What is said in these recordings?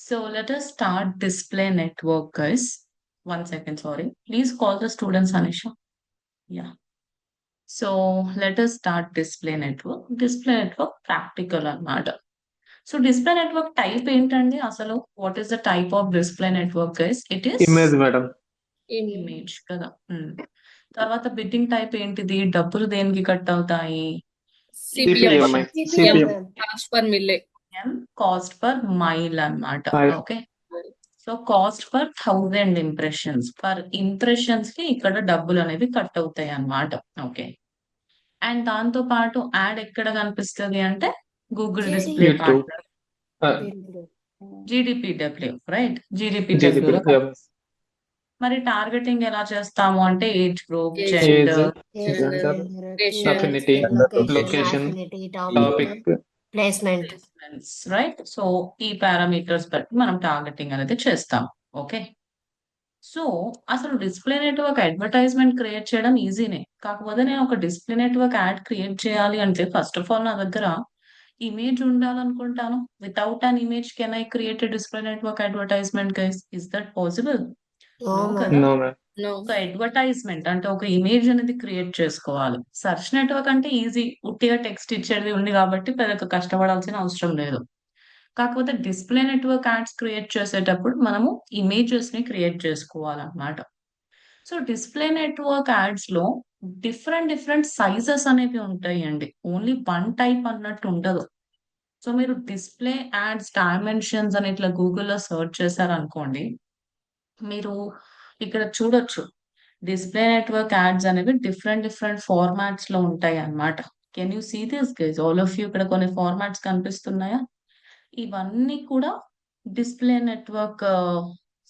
So let us start display network, guys. 1 second, sorry. Please call the students, Anisha. Yeah. So let us start display network. Display network practical అన్నమాట. So display network type ఏంటండి అసలు? What is the type of display network, guys? It is image madam. Image కదా. తర్వాత bidding type ఏంటిది? డబ్బులు దేనికి cut అవుతాయి? CPMI. CPM. Cost per mille. Cost per mile అన్నమాట. Mile. Okay. So cost per 1000 impressions. Per impressions కి ఇక్కడ డబ్బులు అనేవి కట్ అవుతాయి అన్నమాట. ఓకే. అండ్ దాంతో పాటు యాడ్ ఎక్కడ కనిపిస్తుంది అంటే Google display YouTube. Partner, GDPW, right? GDP. GDPW లో Yeah. మరి టార్గెటింగ్ ఎలా చేస్తాము అంటే age group, Age, age, gender, gender, Location. Affinity, location, location, topic, topic. Placement. Right? So ఈ పారామీటర్స్ బట్టి మనం టార్గెటింగ్ అనేది చేస్తాం. ఓకే. సో అసలు డిస్ప్లే నెట్వర్క్ అడ్వర్టైజ్మెంట్ క్రియేట్ చేయడం ఈజీనే. కాకపోతే నేను ఒక డిస్ప్లే నెట్వర్క్ యాడ్ క్రియేట్ చేయాలి అంటే ఫస్ట్ ఆఫ్ ఆల్ నా దగ్గర ఇమేజ్ ఉండాలనుకుంటాను. Without an image can I create display network advertisement, guys? Is that possible? No, no ma'am. కదా. No ma'am. No. ఒక అడ్వర్టైజ్మెంట్ అంటే ఒక ఇమేజ్ అనేది క్రియేట్ చేసుకోవాలి. సెర్చ్ నెట్వర్క్ అంటే ఈజీ, ఉట్టిగా టెక్స్ట్ ఇచ్చేది ఉంది కాబట్టి పెద్దగా కష్టపడాల్సిన అవసరం లేదు. కాకపోతే డిస్ప్లే నెట్వర్క్ యాడ్స్ క్రియేట్ చేసేటప్పుడు మనము ఇమేజెస్ ని క్రియేట్ చేసుకోవాలన్నమాట. సో డిస్ప్లే నెట్వర్క్ యాడ్స్ లో డిఫరెంట్ సైజెస్ అనేవి ఉంటాయండి. ఓన్లీ వన్ టైప్ అన్నట్టు ఉండదు. సో మీరు డిస్ప్లే యాడ్స్ డైమెన్షన్స్ అని ఇట్లా గూగుల్లో సర్చ్ చేశారనుకోండి, మీరు ఇక్కడ చూడొచ్చు డిస్ప్లే నెట్వర్క్ యాడ్స్ అనేవి డిఫరెంట్ ఫార్మాట్స్ లో ఉంటాయి అన్నమాట. Can you see this, guys? All of you ఇక్కడ కొన్ని ఫార్మాట్స్ కనిపిస్తున్నాయా? ఇవన్నీ కూడా డిస్ప్లే నెట్వర్క్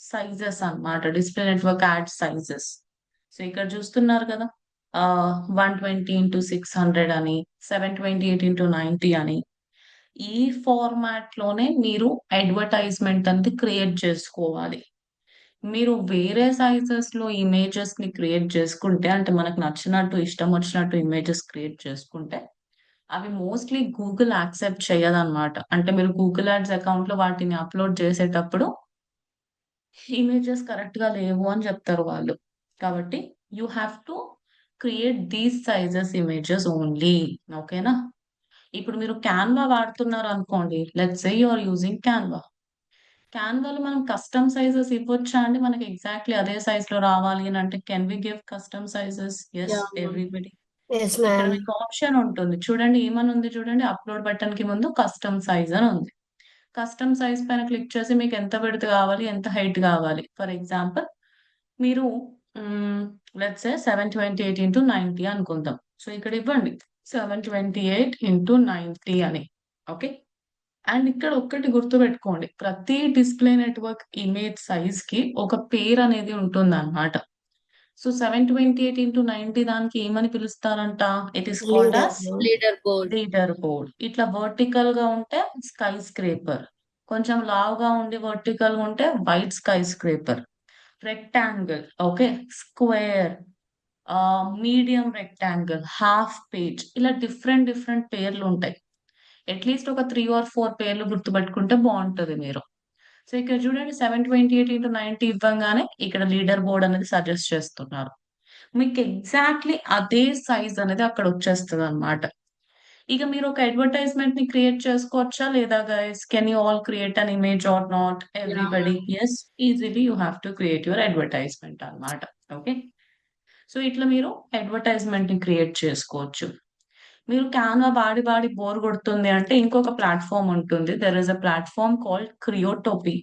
సైజెస్ అన్నమాట. Display network ad sizes. So ఇక్కడ చూస్తున్నారు కదా, 120x600 అని, 728x90 అని. ఈ ఫార్మాట్ లోనే మీరు అడ్వర్టైజ్మెంట్ అనేది క్రియేట్ చేసుకోవాలి. మీరు వేరే సైజెస్ లో ఇమేజెస్ ని క్రియేట్ చేసుకుంటే, అంటే మనకు నచ్చినట్టు ఇష్టం వచ్చినట్టు ఇమేజెస్ క్రియేట్ చేసుకుంటే, అవి మోస్ట్లీ గూగుల్ యాక్సెప్ట్ చేయదన్నమాట. అంటే మీరు గూగుల్ యాడ్స్ అకౌంట్ లో వాటిని అప్లోడ్ చేసేటప్పుడు ఇమేజెస్ కరెక్ట్ గా లేవు అని చెప్తారు వాళ్ళు. కాబట్టి you have to create these sizes images only. ఓకేనా? ఇప్పుడు మీరు క్యాన్వా వాడుతున్నారు అనుకోండి. Let's say you are using Canva. క్యాన్వాలో మనం కస్టమ్ సైజెస్ ఇవ్వొచ్చా అండి? మనకి ఎగ్జాక్ట్లీ అదే సైజ్ లో రావాలి అని అంటే can we give custom sizes? Yes, Yeah, ma'am. Everybody. Yes, ఇక్కడ ma'am. మీకు ఆప్షన్ ఉంటుంది చూడండి, ఏమని ఉంది చూడండి, అప్లోడ్ బటన్ కి ముందు కస్టమ్ సైజ్ అని ఉంది. కస్టమ్ సైజ్ పైన క్లిక్ చేసి మీకు ఎంత విడ్త్ కావాలి, ఎంత హైట్ కావాలి. ఫర్ ఎగ్జాంపుల్ మీరు లెట్స్ సే 728x90 అనుకుందాం. సో ఇక్కడ ఇవ్వండి 728x90 అని. ఓకే. అండ్ ఇక్కడ ఒక్కటి గుర్తుపెట్టుకోండి, ప్రతి డిస్ప్లే నెట్వర్క్ ఇమేజ్ సైజ్ కి ఒక పేరు అనేది ఉంటుంది అన్నమాట. సో 728x90 దానికి ఏమని పిలుస్తారంట? It is called as Leaderboard. Leaderboard. ఇట్లా వర్టికల్ గా ఉంటే స్కై స్క్రేపర్, కొంచెం లావుగా ఉండి వర్టికల్ గా ఉంటే white sky scraper, rectangle, okay, square, medium rectangle, half page, ఇలా డిఫరెంట్ పేర్లు ఉంటాయి. అట్లీస్ట్ ఒక 3 or 4 పేర్లు గుర్తుపెట్టుకుంటే బాగుంటుంది మీరు. సో ఇక్కడ చూడండి 728x90 ఇవ్వంగానే ఇక్కడ లీడర్ బోర్డ్ అనేది సజెస్ట్ చేస్తున్నారు. మీకు ఎగ్జాక్ట్లీ అదే సైజ్ అనేది అక్కడ వచ్చేస్తుంది అనమాట. ఇక మీరు ఒక అడ్వర్టైజ్మెంట్ ని క్రియేట్ చేసుకోవచ్చా లేదా, guys? Can you all create an image or not? Everybody yes, easily you have to create your advertisement అన్నమాట. ఓకే. సో ఇట్లా మీరు అడ్వర్టైజ్మెంట్ ని క్రియేట్ చేసుకోవచ్చు. మీరు క్యాన్వా వాడి బోర్ కొడుతుంది అంటే ఇంకొక ప్లాట్ఫామ్ ఉంటుంది. There is a platform called Creatopy.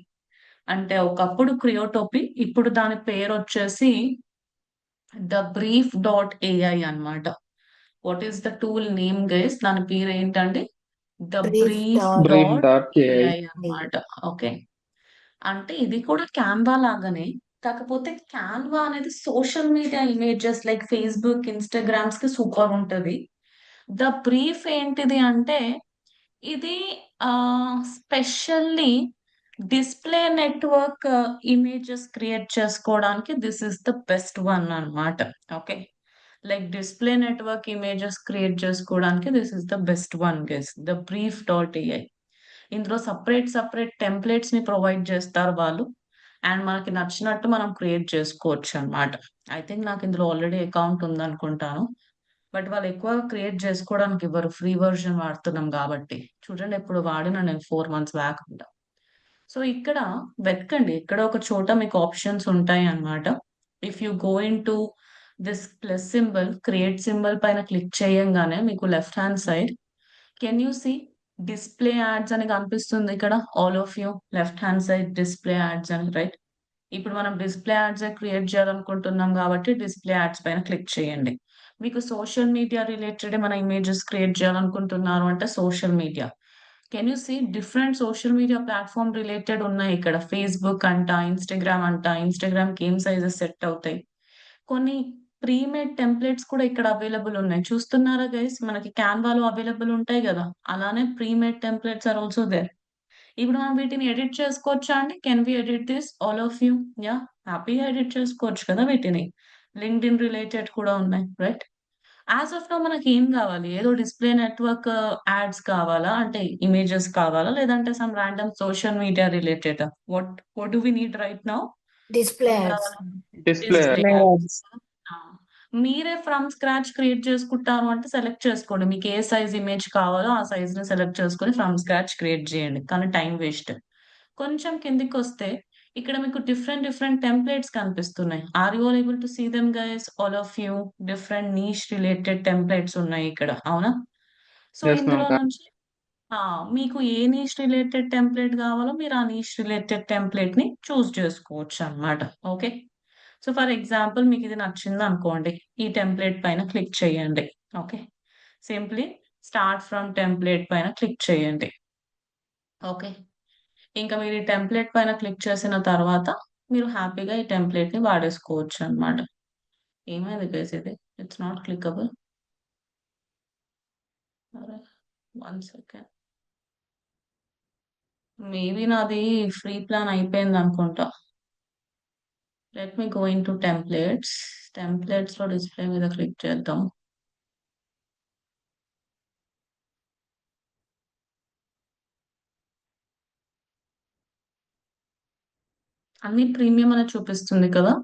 అంటే ఒకప్పుడు క్రియోటోపీ, ఇప్పుడు దాని పేరు వచ్చేసి thebrief.ai అన్నమాట. What is the tool name, guys? దాని పేరు ఏంటంటే thebrief.ai అన్నమాట. ఓకే. అంటే ఇది కూడా క్యాన్వా లాగానే, కాకపోతే క్యాన్వా అనేది social media images like Facebook, Instagrams కి సూపర్ ఉంటది. ద బ్రీఫ్ ఏంటిది అంటే ఇది specially display network images create చేసుకోవడానికి this is the best one అన్నమాట. Okay. Like display network images create చేసుకోవడానికి this is the best one, guys, the brief dot AI. ఇందులో separate templates ని ప్రొవైడ్ చేస్తారు వాళ్ళు. అండ్ మనకి నచ్చినట్టు మనం క్రియేట్ చేసుకోవచ్చు అన్నమాట. ఐ థింక్ నాకు ఇందులో ఆల్రెడీ అకౌంట్ ఉందనుకుంటాను. బట్ వాళ్ళు ఎక్కువ క్రియేట్ చేసుకోవడానికి ఇవ్వరు, ఫ్రీ వర్షన్ వాడుతున్నాం కాబట్టి. చూడండి, ఇప్పుడు వాడిన నేను 4 months బ్యాక్. సో ఇక్కడ వెతకండి, ఎక్కడ ఒక చోట మీకు ఆప్షన్స్ ఉంటాయి అన్నమాట. If you go in to this plus symbol, create symbol పైన క్లిక్ చేయంగానే మీకు left hand side can you see display ads అని కనిపిస్తుంది ఇక్కడ. All of you left hand side display ads అని, రైట్? ఇప్పుడు మనం డిస్ప్లే యాడ్స్ క్రియేట్ చేయాలనుకుంటున్నాం కాబట్టి డిస్ప్లే యాడ్స్ పైన క్లిక్ చేయండి. మీకు సోషల్ మీడియా రిలేటెడ్ మన ఇమేజెస్ క్రియేట్ చేయాలనుకుంటున్నారు అంటే social media, can you see different social media platform related ఉన్నాయి ఇక్కడ. ఫేస్బుక్ అంట, ఇన్స్టాగ్రామ్ అంట. ఇన్స్టాగ్రామ్ కి ఏం సైజెస్ సెట్ అవుతాయి, కొన్ని ప్రీమేడ్ టెంప్లెట్స్ కూడా ఇక్కడ అవైలబుల్ ఉన్నాయి. చూస్తున్నారా గైస్, మనకి క్యాన్వాలో అవైలబుల్ ఉంటాయి కదా, అలానే premade templates are also there. ఇప్పుడు మనం వీటిని ఎడిట్ చేసుకోవచ్చా అండి? Can we edit this all of you? Yeah, హ్యాపీగా ఎడిట్ చేసుకోవచ్చు కదా వీటిని. లింక్డ్ ఇన్ రిలేటెడ్ కూడా ఉన్నాయి, రైట్? యాజ్ ఆఫ్ నౌ మనకి ఏం కావాలి? ఏదో డిస్ప్లే నెట్వర్క్ యాడ్స్ కావాలా, అంటే ఇమేజెస్ కావాలా, లేదంటే some random social media related? What what do we need right now? Display ఏం ads. కావాలి? Display display ads. యాడ్స్. మీరే ఫ్రమ్ స్క్రాచ్ క్రియేట్ చేసుకుంటారు అంటే సెలెక్ట్ చేసుకోండి, మీకు ఏ సైజ్ ఇమేజ్ కావాలో ఆ సైజ్ ని సెలెక్ట్ చేసుకొని ఫ్రమ్ స్క్రాచ్ క్రియేట్ చేయండి, కానీ టైం వేస్ట్. కొంచెం కిందికి వస్తే ఇక్కడ మీకు డిఫరెంట్ టెంప్లెట్స్ కనిపిస్తున్నాయి. Are you all able to see them guys, all of you? Different niche related templates ఉన్నాయి ఇక్కడ, అవునా? So Yes, ma'am. ఇందులో నుంచి ఆ, మీకు ఏ నీష్ రిలేటెడ్ టెంప్లెట్ కావాలో మీరు ఆ నీష్ రిలేటెడ్ టెంప్లెట్ ని చూస్ చేసుకోవచ్చు అన్నమాట. ఓకే. సో ఫర్ ఎగ్జాంపుల్ మీకు ఇది నచ్చింది అనుకోండి, ఈ టెంప్లెట్ పైన క్లిక్ చేయండి. Okay, simply start from template పైన క్లిక్ చేయండి. ఓకే, ఇంకా మీరు ఈ టెంప్లెట్ పైన క్లిక్ చేసిన తర్వాత మీరు హ్యాపీగా ఈ టెంప్లెట్ ని వాడేసుకోవచ్చు అన్నమాట. ఏమైంది గైస్, ఇది it's not clickable. 1 second, maybe నాది ఫ్రీ ప్లాన్ అయిపోయింది అనుకుంటా. Let me go in to templates లో డిస్ప్లే మీద క్లిక్ చేద్దాం. అన్ని ప్రీమియం అని చూపిస్తుంది కదా,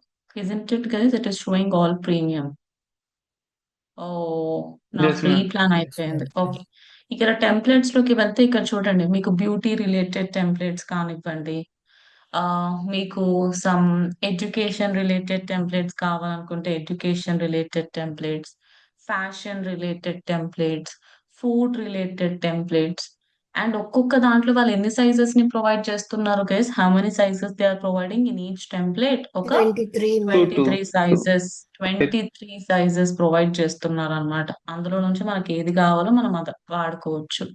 isn't it guys? It is showing all premium. Oh, నా Yes, free ma'am. Plan Yes, అయిపోయింది. ma'am. ఓకే, ఇక్కడ టెంప్లెట్స్ లోకి వెళ్తే ఇక్కడ చూడండి, మీకు బ్యూటీ రిలేటెడ్ టెంప్లెట్స్ కానివ్వండి, ఆ మీకు సమ్ ఎడ్యుకేషన్ రిలేటెడ్ టెంప్లెట్స్ కావాలనుకుంటే education related templates, fashion related templates, food related templates. And ఒక్కొక్క దాంట్లో వాళ్ళు ఎన్ని సైజెస్ ని ప్రొవైడ్ చేస్తున్నారు guys, how many sizes they are providing in each template? ఒక 23, ma'am. Two, 23 two. సైజెస్, It- 23 సైజెస్ ప్రొవైడ్ చేస్తున్నారు అనమాట. అందులో నుంచి మనకి ఏది కావాలో మనం అది వాడుకోవచ్చు.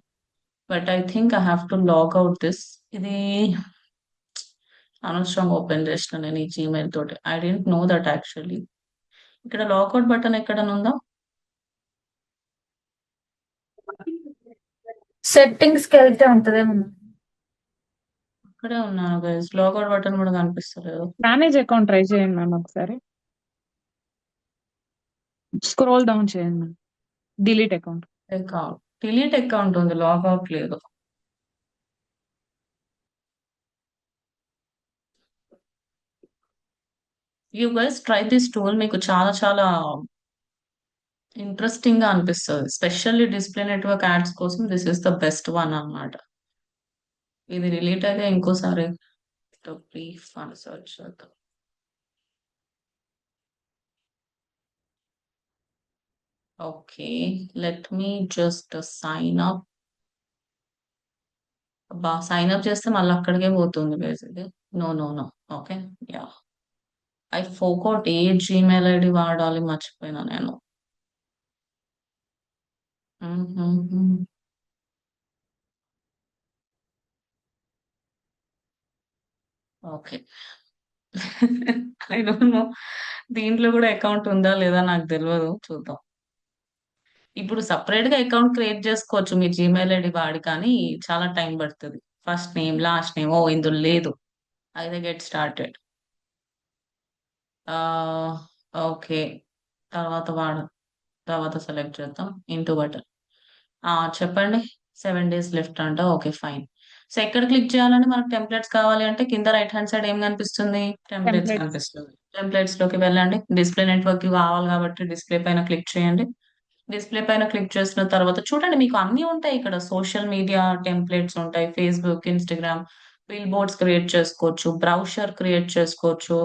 But I think I have to log out this. ఇది అనవసరం ఓపెన్ చేసిన నేను ఈ జీమెయిల్ తోటి. I don't know that actually. ఇక్కడ లాగౌట్ బటన్ ఎక్కడ ఉందా? సెట్టింగ్స్ కి వెళ్తే ఉంటదేమో. అక్కడే ఉన్నాను గైస్, లాగౌట్ బటన్ కూడా కనిపిస్తలేదు. మేనేజ్ అకౌంట్ ట్రై చేయండి మ్యామ్ ఒకసారి. స్క్రోల్ డౌన్ చేయండి ma'am. Delete account. Account delete account ఉంది, లాగౌట్ లేదు. You guys try this tool, మీకు చాలా చాలా ఇంట్రెస్టింగ్ గా అనిపిస్తుంది. స్పెషల్లీ డిస్ప్లే నెట్వర్క్ యాడ్స్ కోసం this is the best one అన్నమాట. ఇది రిలీట్ అయితే ఇంకోసారి బ్రీఫ్ అని సెర్చ్ చేద్దాం. Okay, let me just sign up. Sign up చేస్తే మళ్ళీ అక్కడికే పోతుంది basically. No no no. Okay, yeah, I ఫోర్గాట్ A Gmail ID వాడాలి, మర్చిపోయినా నేను. ఓకే. ఐ డోంట్ నో, దీంట్లో కూడా అకౌంట్ ఉందా లేదా నాకు తెలియదు, చూద్దాం. ఇప్పుడు సపరేట్ గా అకౌంట్ క్రియేట్ చేసుకోవచ్చు మీ జీమెయిల్ ఐడి వాడి, కానీ చాలా టైం పడుతుంది. ఫస్ట్ నేమ్, లాస్ట్ నేమ్, ఓ ఇందులో లేదు. అయితే గెట్ స్టార్టెడ్. ఓకే, తర్వాత తర్వాత సెలెక్ట్ చేద్దాం ఇంటూ బటన్. చెప్పండి, 7 days లెఫ్ట్ అంట. Okay fine. సో ఎక్కడ క్లిక్ చేయాలంటే మనకు టెంప్లెట్స్ కావాలి అంటే కింద రైట్ హ్యాండ్ సైడ్ ఏం కనిపిస్తుంది? Templates templates. కనిపిస్తుంది. టెంప్లెట్స్ లోకి వెళ్ళండి. డిస్ప్లే నెట్వర్క్ కావాలి కాబట్టి డిస్ప్లే పైన క్లిక్ చేయండి. డిస్ప్లే పైన క్లిక్ చేసిన తర్వాత చూడండి మీకు అన్ని ఉంటాయి ఇక్కడ. సోషల్ మీడియా టెంప్లెట్స్ ఉంటాయి. Facebook, Instagram, bill boards create చేసుకోవచ్చు, బ్రౌషర్ క్రియేట్ చేసుకోవచ్చు,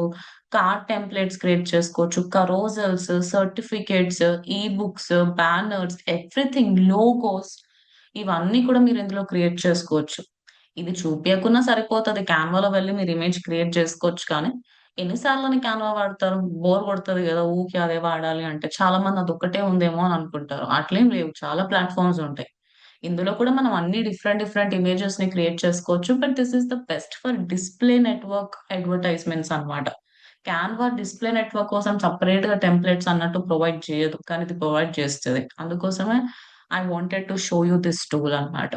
కార్డ్ టెంప్లెట్స్ క్రియేట్ చేసుకోవచ్చు, కరోజల్స్, సర్టిఫికేట్స్, ఈ బుక్స్, బ్యానర్స్, ఎవ్రీథింగ్, లోగోస్, ఇవన్నీ కూడా మీరు ఇందులో క్రియేట్ చేసుకోవచ్చు. ఇది చూపించకున్నా సరిపోతుంది. క్యాన్వాలో వెళ్ళి మీరు ఇమేజ్ క్రియేట్ చేసుకోవచ్చు. కానీ ఎన్నిసార్లు క్యాన్వా వాడతారు? బోర్ కొడుతుంది కదా ఊకే అదే వాడాలి అంటే. చాలా మంది అదొక్కటే ఉందేమో అని అనుకుంటారు. అట్లేం లేవు, చాలా ప్లాట్ఫామ్స్ ఉంటాయి. ఇందులో కూడా మనం అన్ని డిఫరెంట్ డిఫరెంట్ ఇమేజెస్ ని క్రియేట్ చేసుకోవచ్చు. But this is the best for display network advertisements అన్నమాట. క్యాన్వా డిస్ప్లే నెట్వర్క్ కోసం సపరేట్ గా టెంప్లెట్స్ అన్నట్టు ప్రొవైడ్ చేయదు, కానీ ఇది ప్రొవైడ్ చేస్తుంది. అందుకోసమే I wanted to show you this tool అన్నమాట.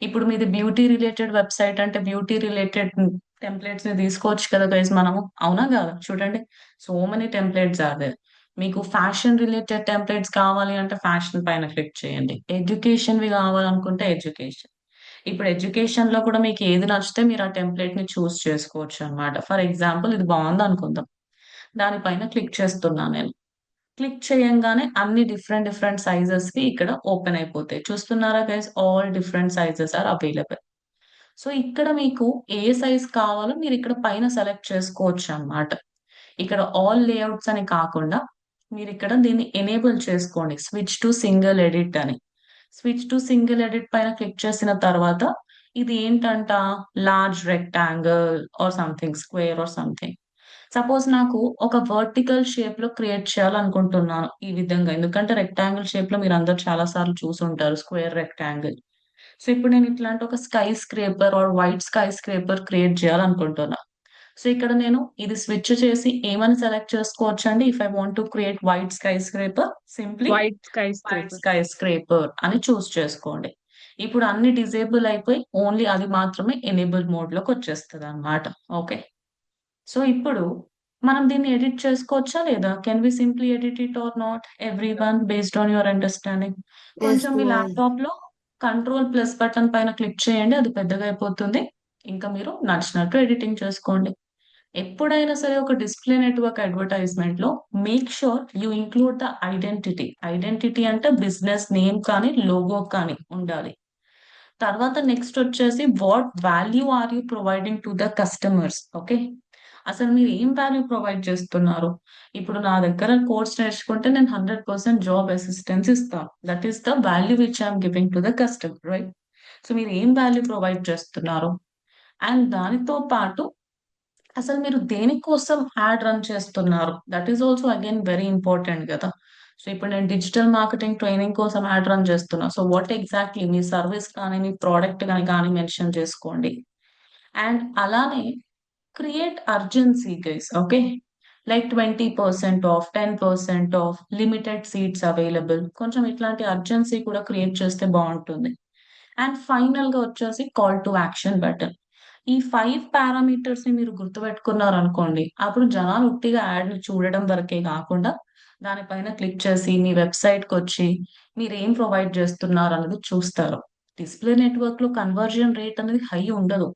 ఇప్పుడు మీది బ్యూటీ రిలేటెడ్ వెబ్సైట్ అంటే బ్యూటీ రిలేటెడ్ టెంప్లెట్స్ ని తీసుకోవచ్చు కదా గైస్ మనము, అవునా కాదా? చూడండి, so many templates are there. మీకు ఫ్యాషన్ రిలేటెడ్ టెంప్లెట్స్ కావాలి అంటే ఫ్యాషన్ పైన క్లిక్ చేయండి. ఎడ్యుకేషన్ వి కావాలనుకుంటే ఎడ్యుకేషన్. ఇప్పుడు ఎడ్యుకేషన్ లో కూడా మీకు ఏది నచ్చితే మీరు ఆ టెంప్లెట్ ని చూస్ చేసుకోవచ్చు అన్నమాట. ఫర్ ఎగ్జాంపుల్ ఇది బాగుంది అనుకుందాం, దానిపైన క్లిక్ చేస్తున్నాను నేను. క్లిక్ చేయంగానే అన్ని డిఫరెంట్ డిఫరెంట్ సైజెస్ కి ఇక్కడ ఓపెన్ అయిపోతాయి. చూస్తున్నారా guys? All different sizes are available. So ఇక్కడ మీకు ఏ సైజ్ కావాలో మీరు ఇక్కడ పైన సెలెక్ట్ చేసుకోవచ్చు అన్నమాట. ఇక్కడ ఆల్ లేఅవుట్స్ అని కాకుండా మీరు ఇక్కడ దీన్ని ఎనేబుల్ చేసుకోండి, స్విచ్ టు సింగిల్ ఎడిట్ అని. స్విచ్ టు సింగిల్ ఎడిట్ పైన క్లిక్ చేసిన తర్వాత ఇది ఏంటంట, large rectangle or something, square or something. Suppose నాకు ఒక వర్టికల్ షేప్ లో క్రియేట్ చేయాలనుకుంటున్నాను ఈ విధంగా. ఎందుకంటే రెక్టాంగిల్ షేప్ లో మీరు అందరు చాలా సార్లు చూసుంటారు, స్క్వేర్ రెక్టాంగిల్. సో ఇప్పుడు నేను ఇట్లాంటి ఒక skyscraper or wide skyscraper create చేయాలనుకుంటున్నా. సో ఇక్కడ నేను ఇది స్విచ్ చేసి ఏమని సెలెక్ట్ చేసుకోవచ్చు అండి? If I want to create wide skyscraper, simply wide sky wide scraper. Skyscraper అని చూస్ చేసుకోండి. ఇప్పుడు అన్ని డిజేబుల్ అయిపోయి ఓన్లీ అది మాత్రమే ఎనేబుల్ మోడ్ లోకి వచ్చేస్తుంది అన్నమాట. ఓకే, సో ఇప్పుడు మనం దీన్ని ఎడిట్ చేసుకోవచ్చా లేదా? Can we simply edit it or not? Every one based on your understanding. Yes, కొంచెం మీ ma'am. ల్యాప్టాప్ లో కంట్రోల్ ప్లస్ బటన్ పైన క్లిక్ చేయండి, అది పెద్దగా అయిపోతుంది. ఇంకా మీరు నచ్చినట్టు ఎడిటింగ్ చేసుకోండి. ఎప్పుడైనా సరే ఒక డిస్ప్లే నెట్వర్క్ అడ్వర్టైజ్మెంట్ లో make sure you include the identity. Identity అంటే బిజినెస్ నేమ్ కానీ లోగో కానీ ఉండాలి. తర్వాత నెక్స్ట్ వచ్చేసి what value are you providing to the customers. Okay, అసలు మీరు ఏం వాల్యూ ప్రొవైడ్ చేస్తున్నారు? ఇప్పుడు నా దగ్గర కోర్స్ నేర్చుకుంటే నేను 100% జాబ్ అసిస్టెన్స్ ఇస్తాను. That is the value which I'm giving to the customer, right? So మీరు ఏం వాల్యూ ప్రొవైడ్ చేస్తున్నారు? అండ్ దానితో పాటు అసలు మీరు దేనికోసం యాడ్ రన్ చేస్తున్నారు? That is also again very important కదా. సో ఇప్పుడు నేను డిజిటల్ మార్కెటింగ్ ట్రైనింగ్ కోసం యాడ్ రన్ చేస్తున్నా. So what exactly me service కానీ మీ ప్రోడక్ట్ కానీ మెన్షన్ చేసుకోండి. అండ్ అలానే create urgency guys. Okay, like 20% of, 10% of, limited seats available. కొంచెం ఇట్లాంటి అర్జెన్సీ కూడా క్రియేట్ చేస్తే బాగుంటుంది. అండ్ ఫైనల్ గా వచ్చేసి కాల్ టు యాక్షన్ బటన్. ఈ 5 పారామీటర్స్ ని మీరు గుర్తుపెట్టుకున్నారు అనుకోండి, అప్పుడు జనాలు ఉట్టిగా యాడ్ ని చూడడం వరకే కాకుండా దానిపైన క్లిక్ చేసి మీ వెబ్సైట్ కి వచ్చి మీరు ఏం ప్రొవైడ్ చేస్తున్నారు అనేది చూస్తారు. డిస్ప్లే నెట్వర్క్ లో కన్వర్జన్ రేట్ అనేది హై ఉండదు,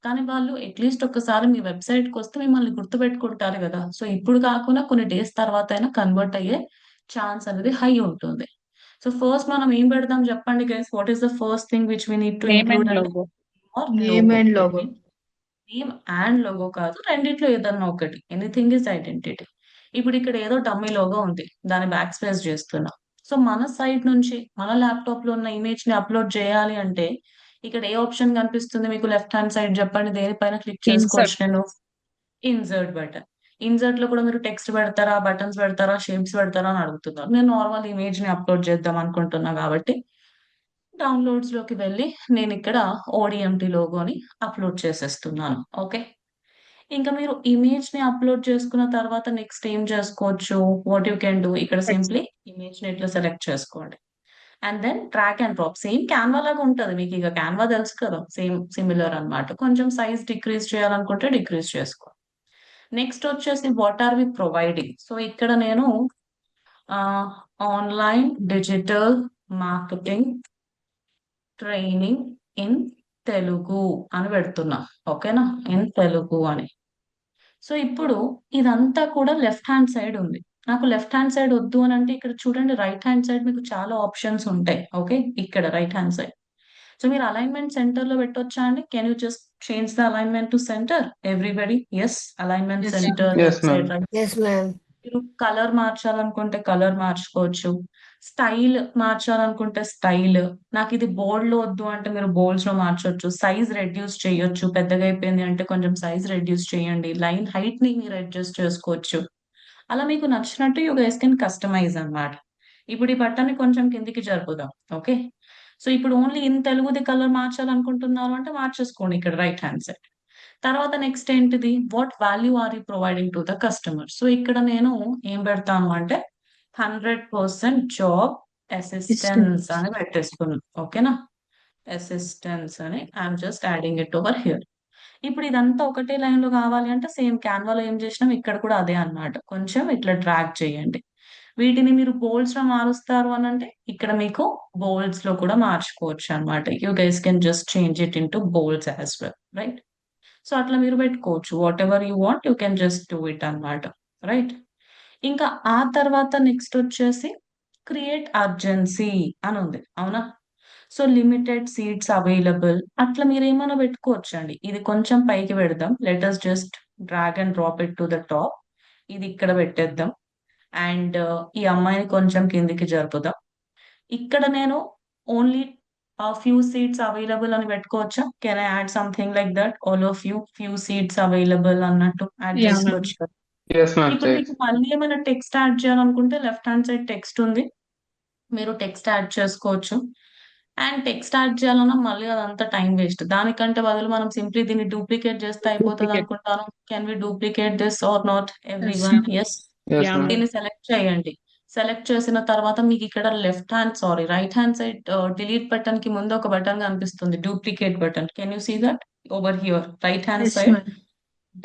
కానీ వాళ్ళు అట్లీస్ట్ ఒక్కసారి మీ వెబ్సైట్ కి వస్తే మిమ్మల్ని గుర్తుపెట్టుకుంటారు కదా. సో ఇప్పుడు కాకుండా కొన్ని డేస్ తర్వాత అయినా కన్వర్ట్ అయ్యే ఛాన్స్ అనేది హై ఉంటుంది. సో ఫస్ట్ మనం ఏం పెడదాం చెప్పండి guys? What is the first thing which we need to name include and అంటే logo. Name and logo. Name and logo కాదు, రెండిట్లో ఏదన్నా ఒకటి. Anything is identity. ఇప్పుడు ఇక్కడ ఏదో డమ్మీ లోగో ఉంది, దాన్ని బ్యాక్ స్పేస్ చేస్తున్నా. సో మన సైడ్ నుంచి మన ల్యాప్టాప్ లో ఉన్న ఇమేజ్ ని అప్లోడ్ చేయాలి అంటే ఇక్కడ ఏ ఆప్షన్ కనిపిస్తుంది మీకు? లెఫ్ట్ హ్యాండ్ సైడ్ చెప్పండి, దేనిపైన క్లిక్ చేసుకోవచ్చు ఇన్సర్ట్. నేను? Insert button. ఇన్సర్ట్ లో కూడా మీరు టెక్స్ట్ పెడతారా, బటన్స్ పెడతారా, షేప్స్ పెడతారా అని అడుగుతున్నారు. నేను నార్మల్ ఇమేజ్ ని అప్లోడ్ చేద్దాం అనుకుంటున్నా కాబట్టి డౌన్లోడ్స్ లోకి వెళ్ళి నేను ఇక్కడ ఓడిఎంటి లోగోని అప్లోడ్ చేసేస్తున్నాను. ఓకే, ఇంకా మీరు ఇమేజ్ ని అప్లోడ్ చేసుకున్న తర్వాత నెక్స్ట్ ఏం చేసుకోవచ్చు? వాట్ యూ కెన్ డూ, ఇక్కడ టెక్స్ట్. సింప్లీ ఇమేజ్ ని ఇట్లా సెలెక్ట్ చేసుకోండి. And then drag and drop. Same Canva లాగా ఉంటది మీకు. ఇక క్యాన్వా తెలుసు కదా, సేమ్ సిమిలర్ అన్నమాట. కొంచెం సైజ్ డిక్రీజ్ చేయాలనుకుంటే డిక్రీజ్ చేసుకో. నెక్స్ట్ వచ్చేసి what are we providing. So ఇక్కడ నేను online digital marketing training in Telugu అని పెడుతున్నా. ఓకేనా, ఇన్ తెలుగు అని. సో ఇప్పుడు ఇదంతా కూడా లెఫ్ట్ హ్యాండ్ సైడ్ ఉంది. నాకు లెఫ్ట్ హ్యాండ్ సైడ్ వద్దు అని అంటే ఇక్కడ చూడండి, రైట్ హ్యాండ్ సైడ్ మీకు చాలా ఆప్షన్స్ ఉంటాయి. ఓకే, ఇక్కడ రైట్ హ్యాండ్ సైడ్. సో మీరు అలైన్మెంట్ సెంటర్ లో పెట్టొచ్చా అండి? Can you just change the alignment to centre everybody? Yes, alignment Yes, centre Yes, left side ma'am. Right. Yes, ma'am. మీరు colour మార్చాలనుకుంటే కలర్ మార్చుకోవచ్చు. స్టైల్ మార్చాలనుకుంటే స్టైల్. నాకు ఇది బోల్డ్ లో వద్దు అంటే మీరు బోల్డ్స్ లో మార్చొచ్చు. సైజ్ రెడ్యూస్ చేయొచ్చు, పెద్దగా అయిపోయింది అంటే కొంచెం సైజ్ రెడ్యూస్ చేయండి. లైన్ హైట్ ని మీరు అడ్జస్ట్ చేసుకోవచ్చు. అలా మీకు నచ్చినట్టు యూ గైస్ కెన్ కస్టమైజ్ అన్నమాట. ఇప్పుడు ఈ బట్టని కొంచెం కిందికి జరుపుదాం. ఓకే, సో ఇప్పుడు ఓన్లీ ఇన్ తెలుగుది కలర్ మార్చాలనుకుంటున్నారు అంటే మార్చేసుకోండి ఇక్కడ రైట్ హ్యాండ్ సైడ్. తర్వాత నెక్స్ట్ ఏంటిది, what value are you providing to the customer. So ఇక్కడ నేను ఏం పెడతాను అంటే 100% జాబ్ అసిస్టెన్స్ అని పెట్టేసుకున్నాను. ఓకేనా, అసిస్టెన్స్ అని I'm just adding it over here. ఇప్పుడు ఇదంతా ఒకటే లైన్ లో కావాలి అంటే సేమ్ క్యాన్వాలో ఏం చేసినాం ఇక్కడ కూడా అదే అన్నమాట. కొంచెం ఇట్లా డ్రాగ్ చేయండి. వీటిని మీరు బోల్డ్స్ లో మారుస్తారు అని అంటే ఇక్కడ మీకు బోల్డ్స్ లో కూడా మార్చుకోవచ్చు అన్నమాట. You guys can just change it in to bolts as well, right? So అట్లా మీరు పెట్టుకోవచ్చు. What ever you want you can just do it అన్నమాట, రైట్? ఇంకా ఆ తర్వాత నెక్స్ట్ వచ్చేసి క్రియేట్ అర్జెన్సీ అని ఉంది, అవునా? సో లిమిటెడ్ సీట్స్ అవైలబుల్ అట్లా మీరు ఏమైనా పెట్టుకోవచ్చు అండి. ఇది కొంచెం పైకి పెడదాం. Let us just drag and drop it to the top. ఇది ఇక్కడ పెట్టేద్దాం. అండ్ ఈ అమ్మాయిని కొంచెం కిందికి జరుపుదాం. ఇక్కడ నేను ఓన్లీ ఫ్యూ సీట్స్ అవైలబుల్ అని పెట్టుకోవచ్చా? Can I add something like that? All of few seats available అన్నట్టు యాడ్ Yeah, ma'am. చేసుకోవచ్చు కదా. Yes, ma'am. ఇప్పుడు మీకు మళ్ళీ ఏమైనా టెక్స్ట్ యాడ్ చేయాలనుకుంటే లెఫ్ట్ హ్యాండ్ సైడ్ టెక్స్ట్ ఉంది, మీరు టెక్స్ట్ యాడ్ చేసుకోవచ్చు. అండ్ టెక్స్ట్ యాడ్ చేయాలన్నా మళ్ళీ అదంతా టైం వేస్ట్. దానికంటే బదులు మనం సింప్లీ దీన్ని డూప్లికేట్ చేస్తే అయిపోతుంది Duplicate. అనుకుంటాను. Can we duplicate this or not every Yes, one? ma'am. Yes. Yes, Yeah, ma'am. ma'am. దీన్ని సెలెక్ట్ చేయండి. సెలెక్ట్ చేసిన తర్వాత మీకు ఇక్కడ right hand side delete button కి ముందు ఒక బటన్ కనిపిస్తుంది, duplicate button. Can you see that over here right hand Yes, side? ma'am.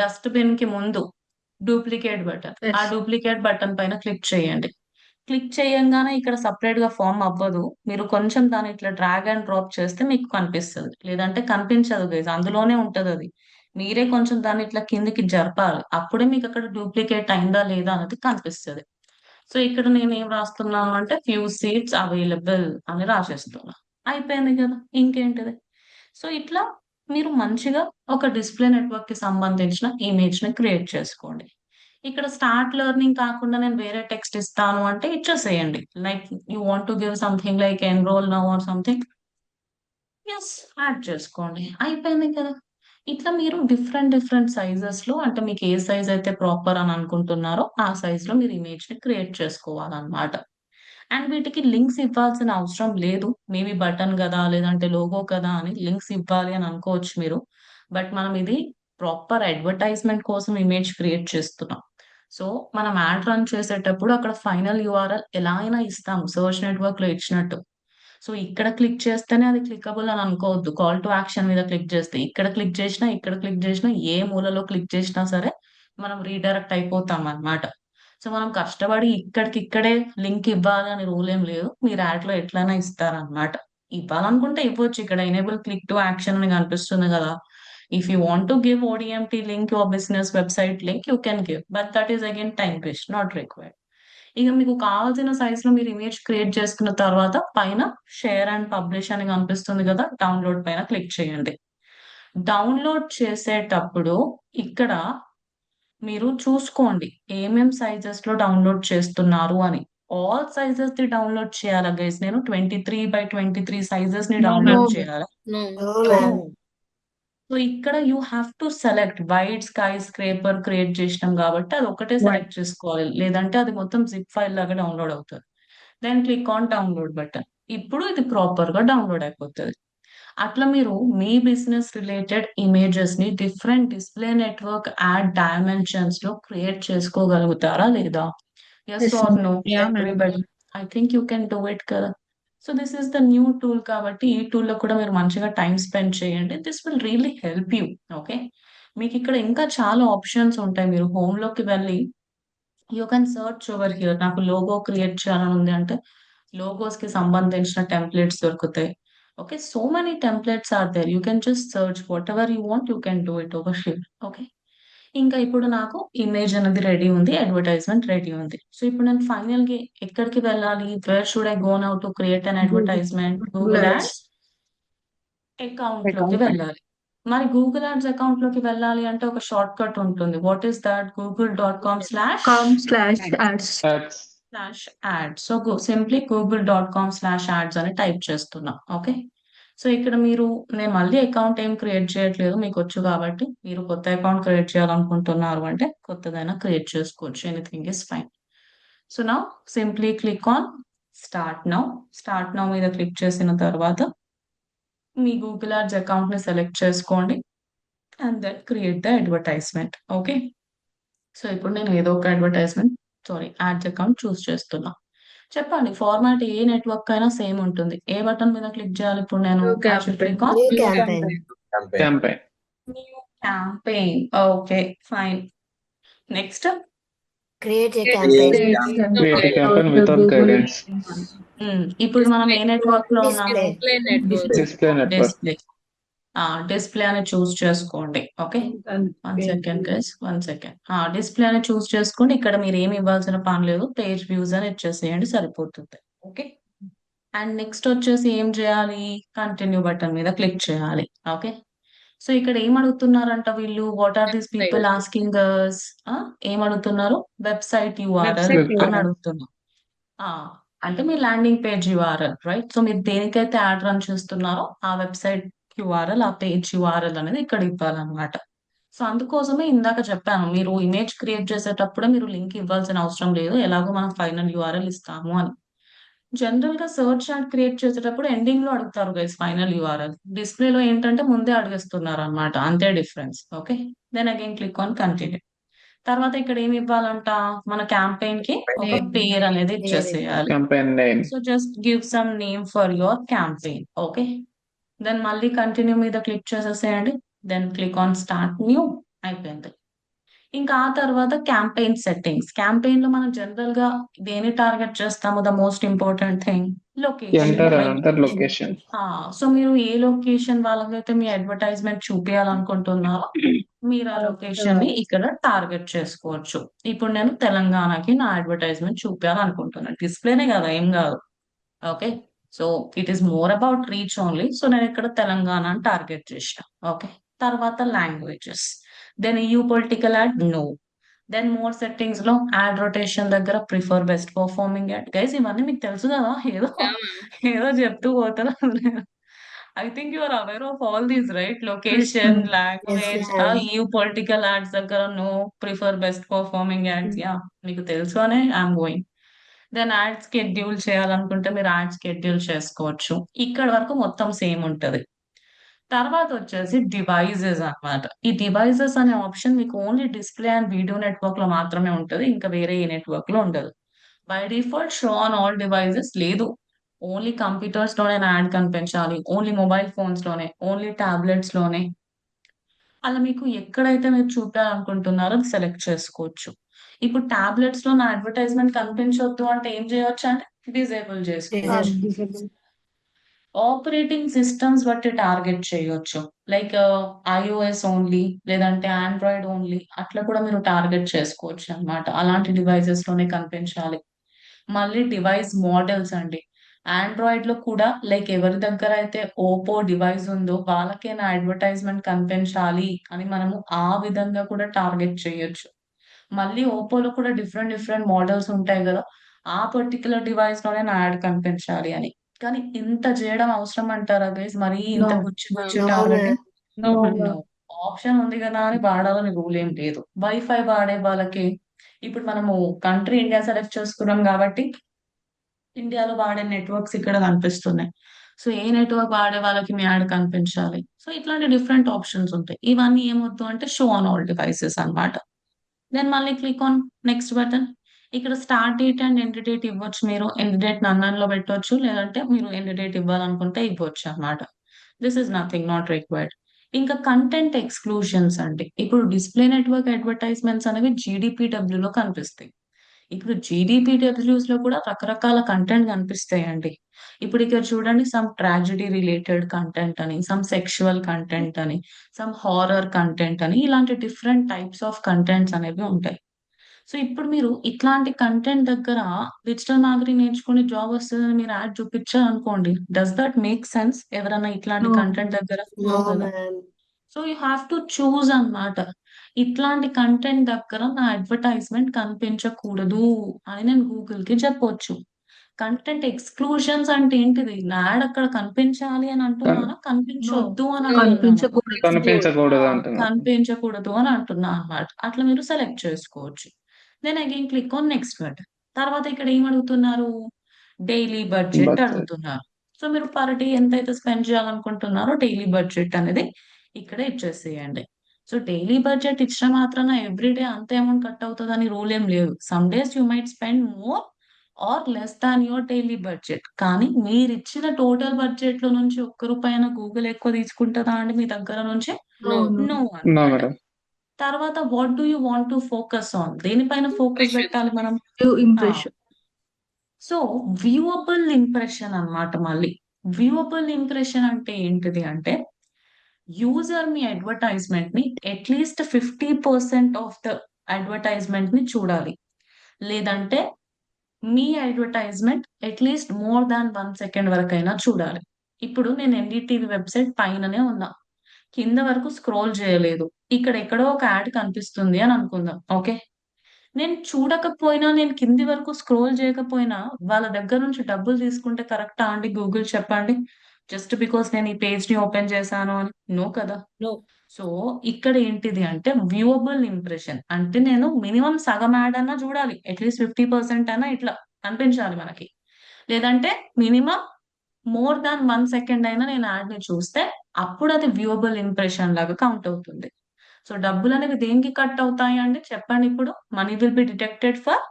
Dustbin కి ముందు డూప్లికేట్ బటన్. ఆ Yes. డూప్లికేట్ బటన్ పైన క్లిక్ చేయండి. క్లిక్ చేయంగానే ఇక్కడ సపరేట్ గా ఫామ్ అవ్వదు. మీరు కొంచెం దాన్ని ఇట్లా డ్రాగ్ అండ్ డ్రాప్ చేస్తే మీకు కనిపిస్తుంది, లేదంటే కనిపించదు గైస్, అందులోనే ఉంటది అది. మీరే కొంచెం దాన్ని ఇట్లా కిందికి జరపాలి, అప్పుడే మీకు అక్కడ డూప్లికేట్ అయిందా లేదా అనేది కనిపిస్తుంది. సో ఇక్కడ నేను ఏం రాస్తున్నాను అంటే ఫ్యూ సీట్స్ అవైలబుల్ అని రాసేస్తున్నా. అయిపోయింది కదా, ఇంకేంటిది. సో ఇట్లా మీరు మంచిగా ఒక డిస్ప్లే నెట్వర్క్ కి సంబంధించిన ఇమేజ్ ని క్రియేట్ చేసుకోండి. ఇక్కడ స్టార్ట్ లెర్నింగ్ కాకుండా నేను వేరే టెక్స్ట్ ఇస్తాను అంటే ఇచ్చేసేయండి. Like you want to give something like enrol now or something, yes, add చేసుకోండి. అయిపోయింది కదా. ఇట్లా మీరు డిఫరెంట్ డిఫరెంట్ సైజెస్ లో, అంటే మీకు ఏ సైజ్ అయితే ప్రాపర్ అని అనుకుంటున్నారో ఆ సైజ్ లో మీరు ఇమేజ్ ని క్రియేట్ చేసుకోవాలన్నమాట. అండ్ వీటికి లింక్స్ ఇవ్వాల్సిన అవసరం లేదు. మేబీ బటన్ కదా లేదంటే లోగో కదా అని లింక్స్ ఇవ్వాలి అని అనుకోవచ్చు మీరు. బట్ మనం ఇది ప్రాపర్ అడ్వర్టైజ్మెంట్ కోసం ఇమేజ్ క్రియేట్ చేస్తున్నాం. సో మనం యాడ్ రన్ చేసేటప్పుడు అక్కడ ఫైనల్ యూఆర్ఎల్ ఎలా అయినా ఇస్తాము, సర్చ్ నెట్వర్క్ లో ఇచ్చినట్టు. సో ఇక్కడ క్లిక్ చేస్తేనే అది క్లికబుల్ అని అనుకోవద్దు. కాల్ టు యాక్షన్ మీద క్లిక్ చేస్తే ఇక్కడ క్లిక్ చేసినా ఇక్కడ క్లిక్ చేసినా ఏ మూలలో క్లిక్ చేసినా సరే మనం రీడైరెక్ట్ అయిపోతాం అన్నమాట. సో మనం కష్టపడి ఇక్కడికి ఇక్కడే లింక్ ఇవ్వాలి అని రూల్ ఏం లేదు. మీరు యాడ్ లో ఎట్లయినా ఇస్తారనమాట. ఇవ్వాలనుకుంటే ఇవ్వచ్చు. ఇక్కడ ఎనేబుల్ క్లిక్ టు యాక్షన్ అని కనిపిస్తుంది కదా. If you want to give ODMT link your business website link you can give, but that is again time waste, not required. ఇక మీకు కావాల్సిన సైజ్ లో మీరు ఇమేజ్ క్రియేట్ చేసుకున్న తర్వాత పైన షేర్ అండ్ పబ్లిష్ అని కనిపిస్తుంది కదా, డౌన్లోడ్ పైన క్లిక్ చేయండి. డౌన్లోడ్ చేసేటప్పుడు ఇక్కడ మీరు చూసుకోండి ఏమేం సైజెస్ లో డౌన్లోడ్ చేస్తున్నారు అని. ఆల్ సైజెస్ ది డౌన్లోడ్ చేయాలా గైస్? నేను 23x23 సైజెస్ ని No, డౌన్లోడ్ ma'am. చేయాలా? No, ma'am. సో ఇక్కడ you have to select white skyscraper create చేసినాం కాబట్టి అది ఒకటే White. సెలెక్ట్ చేసుకోవాలి, లేదంటే అది మొత్తం జిప్ ఫైల్ లాగా డౌన్లోడ్ అవుతుంది. Then click on download button. ఇప్పుడు ఇది ప్రాపర్ గా డౌన్లోడ్ అయిపోతుంది. అట్లా మీరు మీ బిజినెస్ రిలేటెడ్ ఇమేజెస్ ని different display network ad dimensions లో క్రియేట్ చేసుకోగలుగుతారా లేదా? Yes Yes, or no? Yeah, ma'am. Everybody, I think you can do it కదా. So this is the new tool కాబట్టి ఈ టూల్ లో కూడా మీరు మంచిగా టైం స్పెండ్ చేయండి. This will really help you. Okay, మీకు ఇక్కడ ఇంకా చాలా ఆప్షన్స్ ఉంటాయి. మీరు హోమ్ లోకి వెళ్ళి you can search over here. నాకు లోగో క్రియేట్ చేయాలని ఉంది అంటే లోగోస్ కి సంబంధించిన టెంప్లెట్స్ దొరుకుతాయి. Okay, so many templates are there. You can just search whatever you want, you can do it over here. Okay. ఇంకా ఇప్పుడు నాకు ఇమేజ్ అనేది రెడీ ఉంది, అడ్వర్టైజ్మెంట్ రెడీ ఉంది. సో ఇప్పుడు నేను ఫైనల్ గా ఎక్కడికి వెళ్ళాలి? Wear should I go now to create an advertisement? Google ads account లోకి వెళ్ళాలి. మరి గూగుల్ యాడ్స్ అకౌంట్ లోకి వెళ్ళాలి అంటే ఒక షార్ట్ కట్ ఉంటుంది. What is that? google.com/ads. Ads. So simply google.com/ads అని టైప్ చేస్తున్నా. ఓకే. సో ఇక్కడ నేను మళ్ళీ అకౌంట్ ఏం క్రియేట్ చేయట్లేదు, మీకు వచ్చు కాబట్టి. మీరు కొత్త అకౌంట్ క్రియేట్ చేయాలనుకుంటున్నారు అంటే కొత్తదైనా క్రియేట్ చేసుకోవచ్చు. Anything is fine. So now simply click on start now మీద క్లిక్ చేసిన తర్వాత మీ గూగుల్ యాడ్స్ అకౌంట్ ని సెలెక్ట్ చేసుకోండి and then create the advertisement. Okay. So ఇప్పుడు నేను ఏదో ఒక యాడ్స్ అకౌంట్ చూస్ చేస్తున్నా. చెప్పండి, ఫార్మాట్ ఏ నెట్వర్క్ అయినా సేమ్ ఉంటుంది. ఏ బటన్ మీద క్లిక్ చేయాలి ఇప్పుడు నేను? Click on Campaign. New campaign. Okay fine. Next Create a campaign. Create a campaign without guidance. ఇప్పుడు మనం ఏ నెట్వర్క్ లో ఉన్నాము? Display network. డిస్ప్లే అని చూస్ చేసుకోండి. Okay, one second guys, display అని చూస్ చేసుకోండి. ఇక్కడ మీరు ఏమి ఇవ్వాల్సిన పని లేదు, పేజ్ వ్యూస్ అని ఇచ్చేసేయండి, సరిపోతుంది. ఓకే. అండ్ నెక్స్ట్ వచ్చేసి ఏం చేయాలి? కంటిన్యూ బటన్ మీద క్లిక్ చేయాలి. ఓకే. సో ఇక్కడ ఏం అడుగుతున్నారంట వీళ్ళు? What are these people asking us? ఏం అడుగుతున్నారు? వెబ్సైట్ యూఆర్ఎల్ అని అడుగుతున్నారు. అంటే మీ landing page URL, right? So మీరు దేనికైతే యాడ్ రన్ చేస్తున్నారో ఆ వెబ్సైట్ యూఆర్ఎల్, ఆ పేజ్ యూఆర్ఎల్ అనేది ఇక్కడ ఇవ్వాలన్నమాట. సో అందుకోసమే ఇందాక చెప్పాను, మీరు ఇమేజ్ క్రియేట్ చేసేటప్పుడే మీరు లింక్ ఇవ్వాల్సిన అవసరం లేదు, ఎలాగో మనం ఫైనల్ యూఆర్ఎల్ ఇస్తాము అని. జనరల్ గా సర్చ్ యాడ్ క్రియేట్ చేసేటప్పుడు ఎండింగ్ లో అడుగుతారు గైస్ ఫైనల్ యూఆర్ఎల్. డిస్ప్లే లో ఏంటంటే ముందే అడిగేస్తున్నారు అనమాట, అంతే difference. Okay. Then again click on continue. తర్వాత ఇక్కడ ఏమి ఇవ్వాలంట? మన క్యాంపెయిన్ కి ఒక పేరు అనేది ఇచ్చేసేయాలి. Campaign name. So just give some name for your campaign. Okay. Then మళ్ళీ కంటిన్యూ మీద క్లిక్ చేసేసేయండి. Then click on start new. అయిపోయింది. ఇంకా ఆ తర్వాత క్యాంపెయిన్ సెట్టింగ్స్. క్యాంపెయిన్ లో మనం జనరల్ గా దేని టార్గెట్ చేస్తాము? The most important thing, location. Enter another location. So మీరు ఏ లొకేషన్ వాళ్ళకైతే మీ అడ్వర్టైజ్మెంట్ చూపించాలనుకుంటున్నారో మీరు ఆ లొకేషన్ ని ఇక్కడ టార్గెట్ చేసుకోవచ్చు. ఇప్పుడు నేను తెలంగాణకి నా అడ్వర్టైజ్మెంట్ చూపించాలనుకుంటున్నాను. డిస్ప్లేనే కదా, ఏం కాదు. Okay. So it is more about reach only. So నేను ఇక్కడ తెలంగాణని టార్గెట్ చేసిన. ఓకే. తర్వాత languages. Then EU political ad, no. Then more settings లో యాడ్ రొటేషన్ దగ్గర prefer best performing ad. Guys ఇవన్నీ మీకు తెలుసు కదా, ఏదో చెప్తూ పోతున్నారు. I think you are aware of all these, right? Location, language, EU political ads దగ్గర no, prefer best performing ads. Yeah, మీకు తెలుసు అనే I'm going. Then add schedule చేయాలనుకుంటే మీరు యాడ్ షెడ్యూల్ చేసుకోవచ్చు. ఇక్కడ వరకు మొత్తం సేమ్ ఉంటది. తర్వాత వచ్చేసి డివైజెస్ అన్నమాట. ఈ డివైజెస్ అనే ఆప్షన్ మీకు only display and video network లో మాత్రమే ఉంటది, ఇంకా వేరే ఏ నెట్వర్క్ లో ఉండదు. By default show on all devices లేదు. ఓన్లీ కంప్యూటర్స్ లోనే యాడ్ కనిపించాలి, ఓన్లీ మొబైల్ ఫోన్స్ లోనే, ఓన్లీ టాబ్లెట్స్ లోనే. అలా మీకు ఎక్కడైతే మీరు చూపించాలనుకుంటున్నారో అది సెలెక్ట్ చేసుకోవచ్చు. ఇప్పుడు టాబ్లెట్స్ లో నా అడ్వర్టైజ్మెంట్ కనిపించొద్దు అంటే ఏం చేయొచ్చు అంటే డిజేబుల్ చేసుకోవచ్చు. ఆపరేటింగ్ సిస్టమ్స్ బట్టి టార్గెట్ చేయొచ్చు. లైక్ iOS ఓన్లీ, లేదంటే ఆండ్రాయిడ్ ఓన్లీ, అట్లా కూడా మీరు టార్గెట్ చేసుకోవచ్చు అన్నమాట. అలాంటి డివైజెస్ లోనే కనిపించాలి. మళ్ళీ డివైస్ మోడల్స్ అండి. ఆండ్రాయిడ్ లో కూడా లైక్ ఎవరి దగ్గర అయితే ఓపో డివైస్ ఉందో వాళ్ళకే నా అడ్వర్టైజ్మెంట్ కనిపించాలి అని మనము ఆ విధంగా కూడా టార్గెట్ చేయొచ్చు. మళ్ళీ ఓపోలో కూడా డిఫరెంట్ మోడల్స్ ఉంటాయి కదా, ఆ పర్టికులర్ డివైస్ లోనే నా యాడ్ కనిపించాలి అని. కానీ ఇంత చేయడం అవసరం అంటారా గైస్? మరి ఇంత No. గుచ్చి No, టార్గెట్ no. ఆప్షన్ ఉంది కదా అని వాడాలని రూల్ ఏం లేదు. వైఫై వాడే వాళ్ళకి ఇప్పుడు మనము కంట్రీ ఇండియా సెలెక్ట్ చేసుకున్నాం కాబట్టి ఇండియాలో వాడే నెట్వర్క్స్ ఇక్కడ కనిపిస్తున్నాయి. సో ఏ నెట్వర్క్ వాడే వాళ్ళకి మీ యాడ్ కనిపించాలి. సో ఇట్లాంటి డిఫరెంట్ ఆప్షన్స్ ఉంటాయి. ఇవన్నీ ఏమొద్దు అంటే షో ఆన్ ఆల్ డివైసెస్ అన్నమాట. దెన్ మళ్ళీ క్లిక్ ఆన్ నెక్స్ట్ బటన్. ఇక్కడ start date and end date ఇవ్వచ్చు. మీరు ఎండ్ డేట్ నన్లో పెట్టవచ్చు, లేదంటే మీరు ఎండ్ డేట్ ఇవ్వాలనుకుంటే ఇవ్వచ్చు అన్నమాట. This is nothing, not required. ఇంకా కంటెంట్ ఎక్స్క్లూషన్స్ అండి. ఇప్పుడు డిస్ప్లే నెట్వర్క్ అడ్వర్టైజ్మెంట్స్ అనేవి GDPW లో కనిపిస్తాయి. ఇప్పుడు GDPWs లో కూడా రకరకాల కంటెంట్ కనిపిస్తాయండి. ఇప్పుడు ఇక్కడ చూడండి, సమ్ ట్రాజడీ రిలేటెడ్ కంటెంట్ అని, సమ్ సెక్షువల్ కంటెంట్ అని, సమ్ హారర్ కంటెంట్ అని, ఇలాంటి డిఫరెంట్ టైప్స్ ఆఫ్ కంటెంట్స్ అనేవి ఉంటాయి. సో ఇప్పుడు మీరు ఇట్లాంటి కంటెంట్ దగ్గర డిజిటల్ మార్కెటింగ్ నేర్చుకుని జాబ్ వస్తుందని మీరు యాడ్ చూపించారనుకోండి, డస్ దట్ మేక్ సెన్స్? ఎవరైనా ఇట్లాంటి No. కంటెంట్ దగ్గర? No, నో కదా. ma'am. So you have to choose అన్నమాట. ఇట్లాంటి కంటెంట్ దగ్గర నా అడ్వర్టైజ్మెంట్ కనిపించకూడదు అని నేను గూగుల్ కి చెప్పొచ్చు. కంటెంట్ ఎక్స్క్లూజన్స్ అంటే ఏంటిది? నా యాడ్ అక్కడ కనిపించాలి అని అంటున్నానా, కనిపించొద్దు అని అంటున్నానా? కనిపించకూడదు. కనిపించకూడదు అంటున్నా. కనిపించకూడదు అని అంటున్నా అన్నమాట. అట్లా మీరు సెలెక్ట్ చేసుకోవచ్చు. Then again click on next button. తర్వాత ఇక్కడ ఏం అడుగుతున్నారు? Daily budget Budget. అడుగుతున్నారు. సో మీరు పర్ డే ఎంతైతే స్పెండ్ చేయాలనుకుంటున్నారో డైలీ బడ్జెట్ అనేది ఇక్కడ ఇచ్చేసేయండి. సో డైలీ బడ్జెట్ ఇచ్చిన మాత్రాన ఎవ్రీ డే అంత అమౌంట్ కట్ అవుతుంది అని రూల్ ఏం లేదు. Some days you might spend more or less than your daily budget. కానీ మీరు ఇచ్చిన టోటల్ బడ్జెట్ లో నుంచి ఒక్క రూపాయన గూగుల్ ఎక్కువ తీసుకుంటుందా అండి మీ దగ్గర నుంచి? No. నో No, అన్నమాట. madam. తర్వాత what do you want to focus on? దేనిపైన ఫోకస్ పెట్టాలి మనం? ఇంప్రెషన్. సో వ్యూవబుల్ ఇంప్రెషన్ అన్నమాట. మళ్ళీ వ్యూవబుల్ ఇంప్రెషన్ అంటే ఏంటిది అంటే, యూజర్ మీ అడ్వర్టైజ్మెంట్ ని అట్లీస్ట్ 50% ఆఫ్ ద అడ్వర్టైజ్మెంట్ ని చూడాలి. లేదంటే మీ advertisement at least more than 1 second వరకైనా చూడాలి. ఇప్పుడు నేను ఎన్డీటీవీ వెబ్సైట్ పైననే ఉన్నా, కింద వరకు స్క్రోల్ చేయలేదు, ఇక్కడ ఎక్కడో ఒక యాడ్ కనిపిస్తుంది అని అనుకుందాం. ఓకే, నేను చూడకపోయినా, నేను కింది వరకు స్క్రోల్ చేయకపోయినా వాళ్ళ దగ్గర నుంచి డబ్బులు తీసుకుంటే కరెక్టా అండి గూగుల్? చెప్పండి. జస్ట్ బికాస్ నేను ఈ పేజ్ ని ఓపెన్ చేశాను అని? నో కదా. No. సో ఇక్కడ ఏంటిది అంటే వ్యూవబుల్ ఇంప్రెషన్ అంటే నేను మినిమం సగం యాడ్ అన్నా చూడాలి, అట్లీస్ట్ 50% అన్నా ఇట్లా అనిపించాలి మనకి. లేదంటే మినిమం మోర్ దాన్ 1 సెకండ్ అయినా నేను యాడ్ ని చూస్తే అప్పుడు అది వ్యూవబుల్ ఇంప్రెషన్ లాగా కౌంట్ అవుతుంది. సో డబ్బులు అనేవి దేనికి కట్ అవుతాయి అండి చెప్పండి? ఇప్పుడు money will be deducted for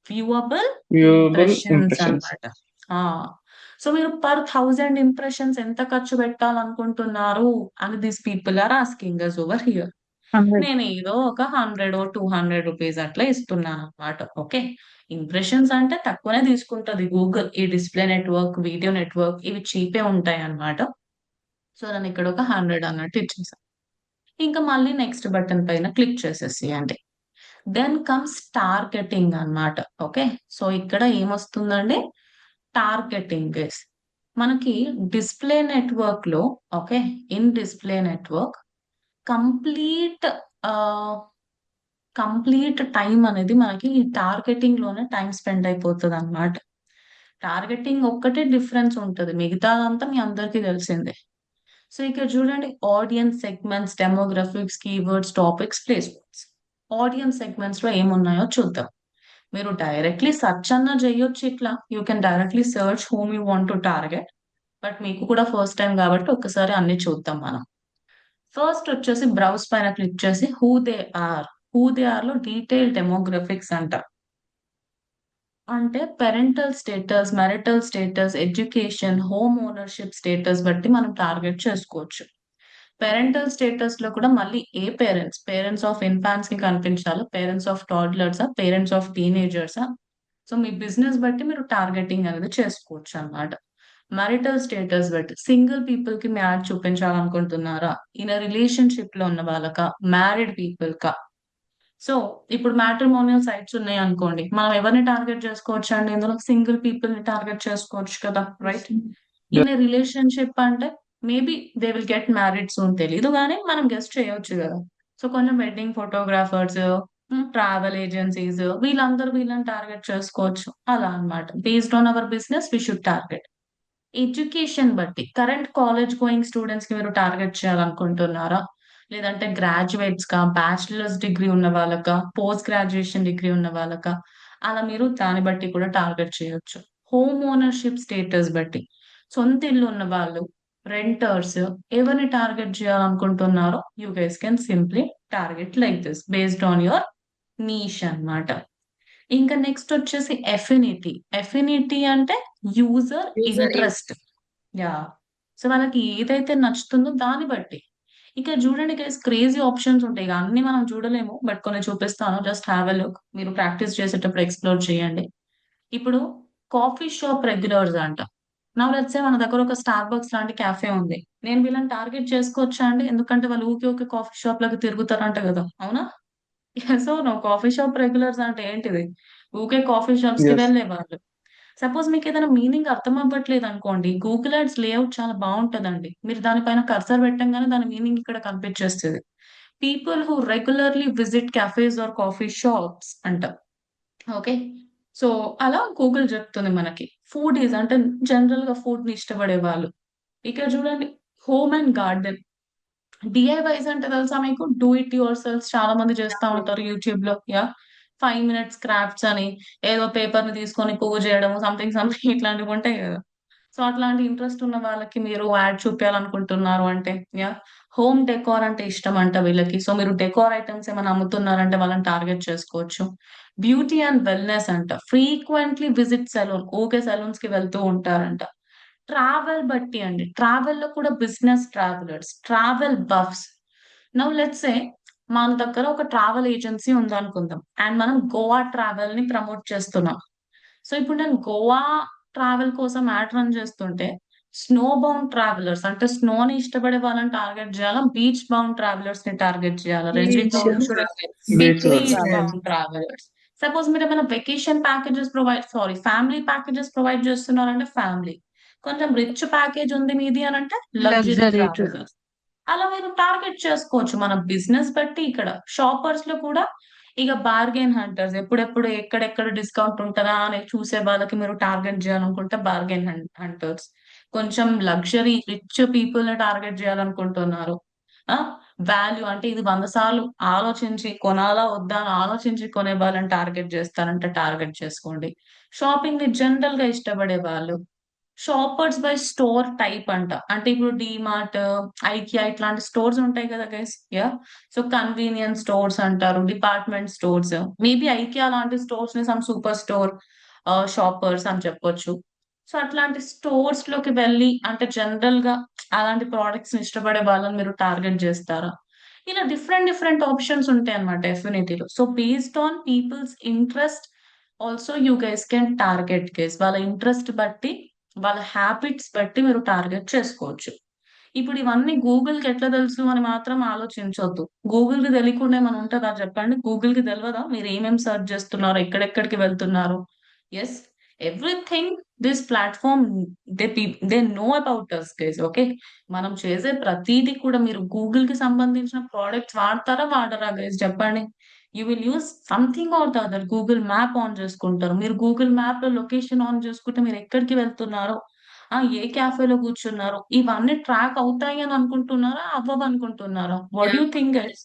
viewable Viewable impressions impressions. అన్నమాట. సో మీరు పర్ 1000 ఇంప్రెషన్స్ ఎంత ఖర్చు పెట్టాలనుకుంటున్నారు అని these people are asking us over here. 100. నేను ఏదో ఒక 100 or 200 రూపీస్ అట్లా ఇస్తున్నాను అన్నమాట. ఓకే, ఇంప్రెషన్స్ అంటే తక్కువనే తీసుకుంటది గూగుల్. ఈ డిస్ప్లే నెట్వర్క్, వీడియో నెట్వర్క్ ఇవి చీపే ఉంటాయి అన్నమాట. సో నేను ఇక్కడ ఒక 100 అన్నట్టు ఇచ్చేసాను. ఇంకా మళ్ళీ నెక్స్ట్ బటన్ పైన క్లిక్ చేసేసేయండి. దెన్ కమ్స్ టార్గెటింగ్ అన్నమాట. ఓకే, సో ఇక్కడ ఏమొస్తుందండి? Targeting guys. మనకి డిస్ప్లే నెట్వర్క్ లో, okay, in display network complete complete time అనేది మనకి ఈ టార్గెటింగ్ లోనే టైం స్పెండ్ అయిపోతుంది అన్నమాట. టార్గెటింగ్ ఒక్కటే డిఫరెన్స్ ఉంటుంది, మిగతాదంతా మీ అందరికీ తెలిసిందే. సో ఇక్కడ చూడండి, audience segments, demographics, keywords, topics, placements. Audience segments లో ఏమున్నాయో చూద్దాం. మీరు డైరెక్ట్లీ సెర్చ్ అన్నా చేయొచ్చు. ఇట్లా you can directly search whom you want to target. But మీకు కూడా ఫస్ట్ టైం కాబట్టి ఒకసారి అన్ని చూద్దాం మనం. ఫస్ట్ వచ్చేసి బ్రౌజ్ పైన క్లిక్ చేసి who they are. Who they are లో డీటెయిల్ డెమోగ్రఫిక్స్ అంట. అంటే parental status, marital status, education, home ownership status బట్టి మనం టార్గెట్ చేసుకోవచ్చు. పేరెంటల్ స్టేటస్ లో కూడా మళ్ళీ ఏ పేరెంట్స్, పేరెంట్స్ ఆఫ్ ఇన్ఫాంట్స్ కి కనిపించాలి, పేరెంట్స్ ఆఫ్ టాడ్లర్సా, పేరెంట్స్ ఆఫ్ టీనేజర్సా. సో మీ బిజినెస్ బట్టి మీరు టార్గెటింగ్ అనేది చేసుకోవచ్చు అన్నమాట. మ్యారిటల్ స్టేటస్ బట్టి సింగిల్ పీపుల్ కి మీ యాడ్ చూపించాలనుకుంటున్నారా, ఇన్ రిలేషన్షిప్ లో ఉన్న వాళ్ళకా, మ్యారీడ్ పీపుల్ కా. సో ఇప్పుడు మ్యాట్రిమోనియల్ సైట్స్ ఉన్నాయి అనుకోండి, మనం ఎవరిని టార్గెట్ చేసుకోవచ్చు అండి? ఇందులో సింగిల్ పీపుల్ ని టార్గెట్ చేసుకోవచ్చు కదా, రైట్? ఇన్ రిలేషన్షిప్ అంటే maybe they will get married soon, తెలీదు కానీ మనం గెస్ట్ చేయొచ్చు కదా. సో కొంచెం వెడ్డింగ్ ఫోటోగ్రాఫర్స్, ట్రావెల్ ఏజెన్సీస్, వీళ్ళని టార్గెట్ చేసుకోవచ్చు. అలా అన్నమాట. Based on our business we should target. Education బట్టి కరెంట్ కాలేజ్ గోయింగ్ స్టూడెంట్స్ కి మీరు టార్గెట్ చేయాలనుకుంటున్నారా, లేదంటే గ్రాడ్యుయేట్స్ కా, బ్యాచిలర్స్ డిగ్రీ ఉన్న వాళ్ళకా, పోస్ట్ గ్రాడ్యుయేషన్ డిగ్రీ ఉన్న వాళ్ళకా, అలా మీరు దాన్ని బట్టి కూడా టార్గెట్ చేయొచ్చు. హోమ్ ఓనర్షిప్ స్టేటస్ బట్టి సొంత ఇల్లు ఉన్న వాళ్ళు, రెంటర్స్, ఎవరిని టార్గెట్ చేయాలనుకుంటున్నారో you guys can simply target like this based on your niche అన్నమాట. ఇంకా నెక్స్ట్ వచ్చేసి ఎఫినిటీ. ఎఫినిటీ అంటే user User interest. Yeah, so వాళ్ళకి ఏదైతే నచ్చుతుందో దాన్ని బట్టి. ఇక్కడ చూడండి గైస్, క్రేజీ ఆప్షన్స్ ఉంటాయి. ఇక అన్ని మనం చూడలేము, బట్ కొన్ని చూపిస్తాను. Just have a look. మీరు ప్రాక్టీస్ చేసేటప్పుడు ఎక్స్ప్లోర్ చేయండి. ఇప్పుడు కాఫీ షాప్ రెగ్యులర్స్ అంట. నా లెట్స్ సే మన దగ్గర ఒక స్టార్ బక్స్ లాంటి క్యాఫే ఉంది. నేను వీళ్ళని టార్గెట్ చేసుకోవచ్చా అండి? ఎందుకంటే వాళ్ళు ఊకే కాఫీ షాప్ లకు తిరుగుతారంట కదా, అవునా? So no, coffee shop regulars అంటే ఏంటిది? ఊకే కాఫీ షాప్స్ కి Yes. వెళ్ళే వాళ్ళు. సపోజ్ మీకు ఏదైనా మీనింగ్ అర్థం అవ్వట్లేదు అనుకోండి, గూగుల్ యాడ్స్ లేఅవుట్ చాలా బాగుంటదండి. మీరు దానిపైన కర్సర్ పెట్టంగానే దాని మీనింగ్ ఇక్కడ కనిపించేస్తుంది. People who regularly visit cafes or coffee shops అంట. ఓకే, సో అలా గూగుల్ చెప్తుంది మనకి. ఫుడీస్ అంటే జనరల్ గా ఫుడ్ ని ఇష్టపడే వాళ్ళు. ఇక్కడ చూడండి, హోమ్ అండ్ గార్డెన్. డిఐవైస్ అంటే తెలుసా మీకు? డూ ఇట్ యువర్ సెల్ఫ్ చాలా మంది చేస్తా ఉంటారు యూట్యూబ్ లో. 5 minutes క్రాఫ్ట్స్ అని, ఏదో పేపర్ ని తీసుకొని పువ్వు చేయడం, సంథింగ్ సంథింగ్ ఇట్లాంటివి ఉంటాయి కదా. సో అట్లాంటి ఇంట్రెస్ట్ ఉన్న వాళ్ళకి మీరు యాడ్ చూపించాలనుకుంటున్నారు అంటే, హోమ్ డెకోర్ అంటే ఇష్టం అంట వీళ్ళకి. సో మీరు డెకోర్ ఐటమ్స్ ఏమైనా అమ్ముతున్నారంటే వాళ్ళని టార్గెట్ చేసుకోవచ్చు. బ్యూటీ అండ్ వెల్నెస్ అంట. Frequently visit salon, okay salons కి వెళ్తూ ఉంటారంట. ట్రావెల్ బట్టి అండి, ట్రావెల్ లో కూడా business travellers, travel buffs. Now let's say మన దగ్గర ఒక ట్రావెల్ ఏజెన్సీ ఉందనుకుందాం, అండ్ మనం గోవా ట్రావెల్ ని ప్రమోట్ చేస్తున్నాం. సో ఇప్పుడు నేను గోవా ట్రావెల్ కోసం యాడ్ రన్ చేస్తుంటే, స్నో బౌండ్ ట్రావెలర్స్ అంటే స్నోని ఇష్టపడే వాళ్ళని టార్గెట్ చేయాలా, బీచ్ బౌండ్ ట్రావెలర్స్ ని టార్గెట్ చేయాలా? Beach. Beach బీచ్ వాళ్ళు. Bound travellers. సపోజ్ మీరు ఏమైనా vacation packages family packages provide చేస్తున్నారంటే ఫ్యామిలీ. కొంచెం రిచ్ ప్యాకేజ్ ఉంది మీది అని అంటే లగ్జరీ Luxury ట్రావెలర్స్. అలా మీరు టార్గెట్ చేసుకోవచ్చు మన బిజినెస్ బట్టి. ఇక్కడ షాపర్స్ లో కూడా ఇక బార్గెన్ హంటర్స్, ఎప్పుడెప్పుడు ఎక్కడెక్కడ డిస్కౌంట్ ఉంటుందా అని చూసే వాళ్ళకి మీరు టార్గెట్ చేయాలనుకుంటే బార్గెన్ హంటర్స్. కొంచెం లగ్జరీ రిచ్ పీపుల్ ని టార్గెట్ చేయాలనుకుంటున్నారు, వాల్యూ అంటే ఇది 100 సార్లు ఆలోచించి కొనాలా వద్దా అని ఆలోచించి కొనే వాళ్ళని టార్గెట్ చేస్తారంటే టార్గెట్ చేసుకోండి. షాపింగ్ ని జనరల్ గా ఇష్టపడే వాళ్ళు. షాపర్స్ బై స్టోర్ టైప్ అంట. అంటే ఇప్పుడు డిమార్ట్, ఐకియా ఇట్లాంటి స్టోర్స్ ఉంటాయి కదా గైస్. సో కన్వీనియన్స్ స్టోర్స్ అంటారు, డిపార్ట్మెంట్ స్టోర్స్. మేబీ ఐకియా లాంటి స్టోర్స్ ని సమ్ సూపర్ స్టోర్ షాపర్స్ అని చెప్పొచ్చు. సో అట్లాంటి స్టోర్స్ లోకి వెళ్ళి అంటే జనరల్ గా అలాంటి ప్రోడక్ట్స్ ని ఇష్టపడే వాళ్ళని మీరు టార్గెట్ చేస్తారా? ఇలా డిఫరెంట్ డిఫరెంట్ ఆప్షన్స్ ఉంటాయి అన్నమాట ఎఫినిటీలో. So based on people's interest also you guys can target guys. వాళ్ళ ఇంట్రెస్ట్ బట్టి, వాళ్ళ హ్యాబిట్స్ బట్టి మీరు టార్గెట్ చేసుకోవచ్చు. ఇప్పుడు ఇవన్నీ గూగుల్ కి ఎట్లా తెలుసు అని మాత్రం ఆలోచించొద్దు. గూగుల్ కి తెలియకుండా ఏమైనా ఉంటుందా చెప్పండి? గూగుల్ కి తెలియదా మీరు ఏమేమి సెర్చ్ చేస్తున్నారు, ఎక్కడెక్కడికి వెళ్తున్నారు? Yes, everything this platform they know about us guys. Okay, మనం చేసే ప్రతిదీ కూడా మీరు గూగుల్ కి సంబంధించిన ప్రోడక్ట్స్ వాడతారా వాడరా గైస్ చెప్పండి? You will use something or the other. Google map on చేసుకుంటారు. మీరు గూగుల్ మ్యాప్ లో లొకేషన్ ఆన్ చేసుకుంటే మీరు ఎక్కడికి వెళ్తున్నారో, ఏ క్యాఫేలో కూర్చున్నారు, ఇవన్నీ ట్రాక్ అవుతాయి అని అనుకుంటున్నారా, అవ్వవు అనుకుంటున్నారా? What you think guys?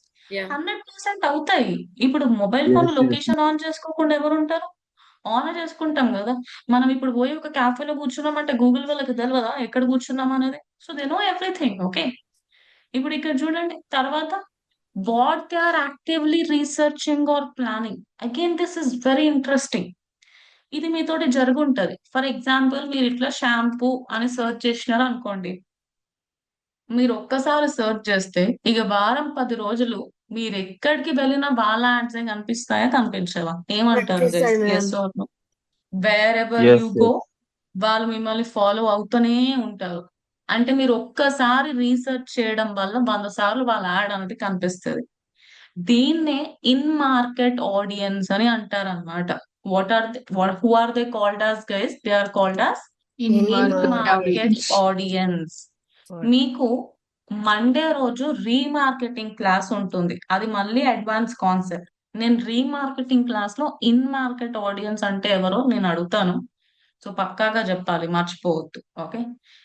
100% అవుతాయి. ఇప్పుడు మొబైల్ ఫోన్ లొకేషన్ ఆన్ చేసుకోకుండా ఎవరు ఉంటారు? ఆన్ చేసుకుంటాం కదా. మనం ఇప్పుడు పోయి ఒక క్యాఫేలో కూర్చున్నామంటే గూగుల్ వాళ్ళకి తెలియదా ఎక్కడ కూర్చున్నాం అనేది? So they know everything. Okay, ఇప్పుడు ఇక్కడ చూడండి తర్వాత, what they are actively researching or planning. Again this is very interesting. ఇది మీతోటి జరుగుంటది. ఫర్ ఎగ్జాంపుల్ మీరు ఇట్లా షాంపూ అని సెర్చ్ చేసినారు అనుకోండి. మీరు ఒక్కసారి సెర్చ్ చేస్తే ఇక వారం 10 రోజులు మీరు ఎక్కడికి వెళ్ళినా వాళ్ళ యాడ్స్ కనిపిస్తాయా కనిపించవా? ఏమంటారు గైస్? కనిపిస్తది yes ma'am. Or no? Wherever Yes, you go, yes. వాళ్ళు మిమ్మల్ని ఫాలో అవుతూనే ఉంటారు. అంటే మీరు ఒక్కసారి రీసెర్చ్ చేయడం వల్ల 100 సార్లు వాళ్ళ యాడ్ అనేది కనిపిస్తుంది. దీన్నే ఇన్ మార్కెట్ ఆడియన్స్ అని అంటారు అనమాట. Who are they called as guys? They are called as In In in market market audience. Audience. మీకు మండే రోజు రీమార్కెటింగ్ క్లాస్ ఉంటుంది. అది మళ్ళీ అడ్వాన్స్ కాన్సెప్ట్. నేను రీమార్కెటింగ్ క్లాస్ లో ఇన్ మార్కెట్ ఆడియన్స్ అంటే ఎవరో నేను అడుగుతాను. సో పక్కాగా చెప్పాలి, మర్చిపోవద్దు. ఓకే,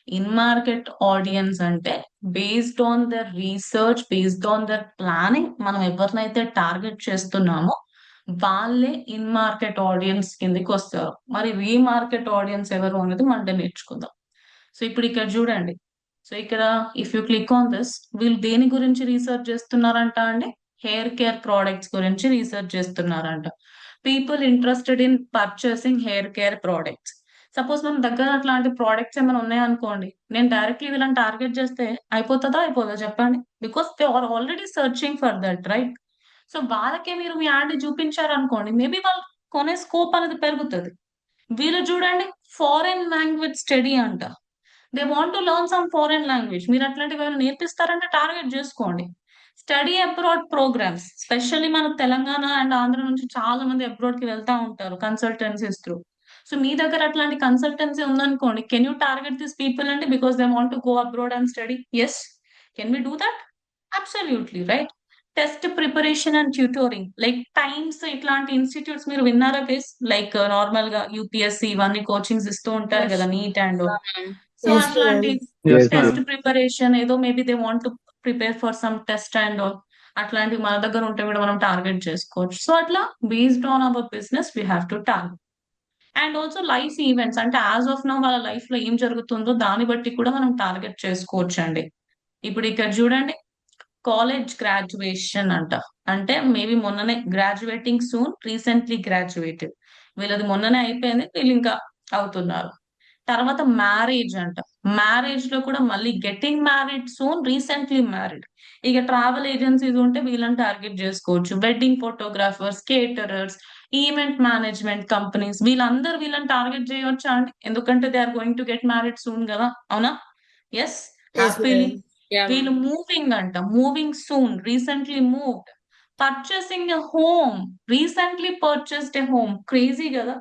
ఇన్ మార్కెట్ ఆడియన్స్ అంటే based on their research, based on their planning, మనం ఎవరినైతే టార్గెట్ చేస్తున్నామో వాళ్ళే ఇన్ మార్కెట్ ఆడియన్స్ కిందకి వస్తారు. మరి రీమార్కెట్ ఆడియన్స్ ఎవరు అనేది మండే నేర్చుకుందాం. సో ఇప్పుడు ఇక్కడ చూడండి. సో ఇక్కడ if you click on this, వీళ్ళు దేని గురించి రీసెర్చ్ చేస్తున్నారంట అండి? హెయిర్ కేర్ ప్రోడక్ట్స్ గురించి రీసెర్చ్ చేస్తున్నారంట. People interested in purchasing hair care products. Suppose మన దగ్గర అట్లాంటి ప్రోడక్ట్స్ ఏమైనా ఉన్నాయనుకోండి, నేను డైరెక్ట్లీ వీళ్ళని టార్గెట్ చేస్తే అయిపోదా చెప్పండి? Because they are already searching for that, right? So వాళ్ళకే మీరు మీ యాడ్ చూపించారనుకోండి, మేబీ వాళ్ళు కొనే స్కోప్ అనేది పెరుగుతుంది. వీళ్ళు చూడండి, ఫారెన్ లాంగ్వేజ్ స్టడీ అంట. They want to learn some foreign language. మీరు అట్లాంటివి ఏమైనా నేర్పిస్తారంటే టార్గెట్ చేసుకోండి. స్టడీ అబ్రాడ్ ప్రోగ్రామ్స్, స్పెషల్లీ మన తెలంగాణ అండ్ ఆంధ్ర నుంచి చాలా మంది అబ్రాడ్ కి వెళ్తా ఉంటారు కన్సల్టెన్సీస్ త్రూ. సో మీ దగ్గర అట్లాంటి కన్సల్టెన్సీ ఉందనుకోండి, can you target this people అండి, because they want to go abroad and study? Yes, can we do that? Absolutely, right? Test preparation and tutoring, like Times ఇట్లాంటి institutes మీరు విన్నారా guys? Like normal గా UPSC ఇవన్నీ coachings ఇస్తూ ఉంటారు Yes. కదా, NEET and so Yes, అట్లాంటి Yes, test ma'am. Preparation ఏదో maybe they want to prepare for some test and అట్లాంటివి మన దగ్గర ఉంటే కూడా మనం టార్గెట్ చేసుకోవచ్చు. సో అట్లా based on our business we have to target. And also life events, అంటే యాజ్ ఆఫ్ నౌ వాళ్ళ లైఫ్ లో ఏం జరుగుతుందో దాన్ని బట్టి కూడా మనం టార్గెట్ చేసుకోవచ్చు అండి. ఇప్పుడు ఇక్కడ చూడండి, కాలేజ్ గ్రాడ్యుయేషన్ అంట. అంటే మేబీ మొన్ననే గ్రాడ్యుయేటింగ్ సూన్, రీసెంట్లీ గ్రాడ్యుయేటెడ్. వీళ్ళది మొన్ననే అయిపోయింది, వీళ్ళు ఇంకా అవుతున్నారు. తర్వాత మ్యారేజ్ అంట. మ్యారేజ్ లో కూడా మళ్ళీ getting married soon, recently married. ఇక ట్రావెల్ ఏజెన్సీస్ ఉంటే వీళ్ళని టార్గెట్ చేసుకోవచ్చు. Wedding photographers, caterers, event management companies, వీళ్ళని టార్గెట్ చేయవచ్చా అండి? ఎందుకంటే they are going to get married soon కదా, అవునా? Yes, Yes, happily. ma'am. Yeah, వీళ్ళు ma'am. మూవింగ్ అంట, moving soon, recently moved. Purchasing a home, recently purchased a home. Crazy కదా.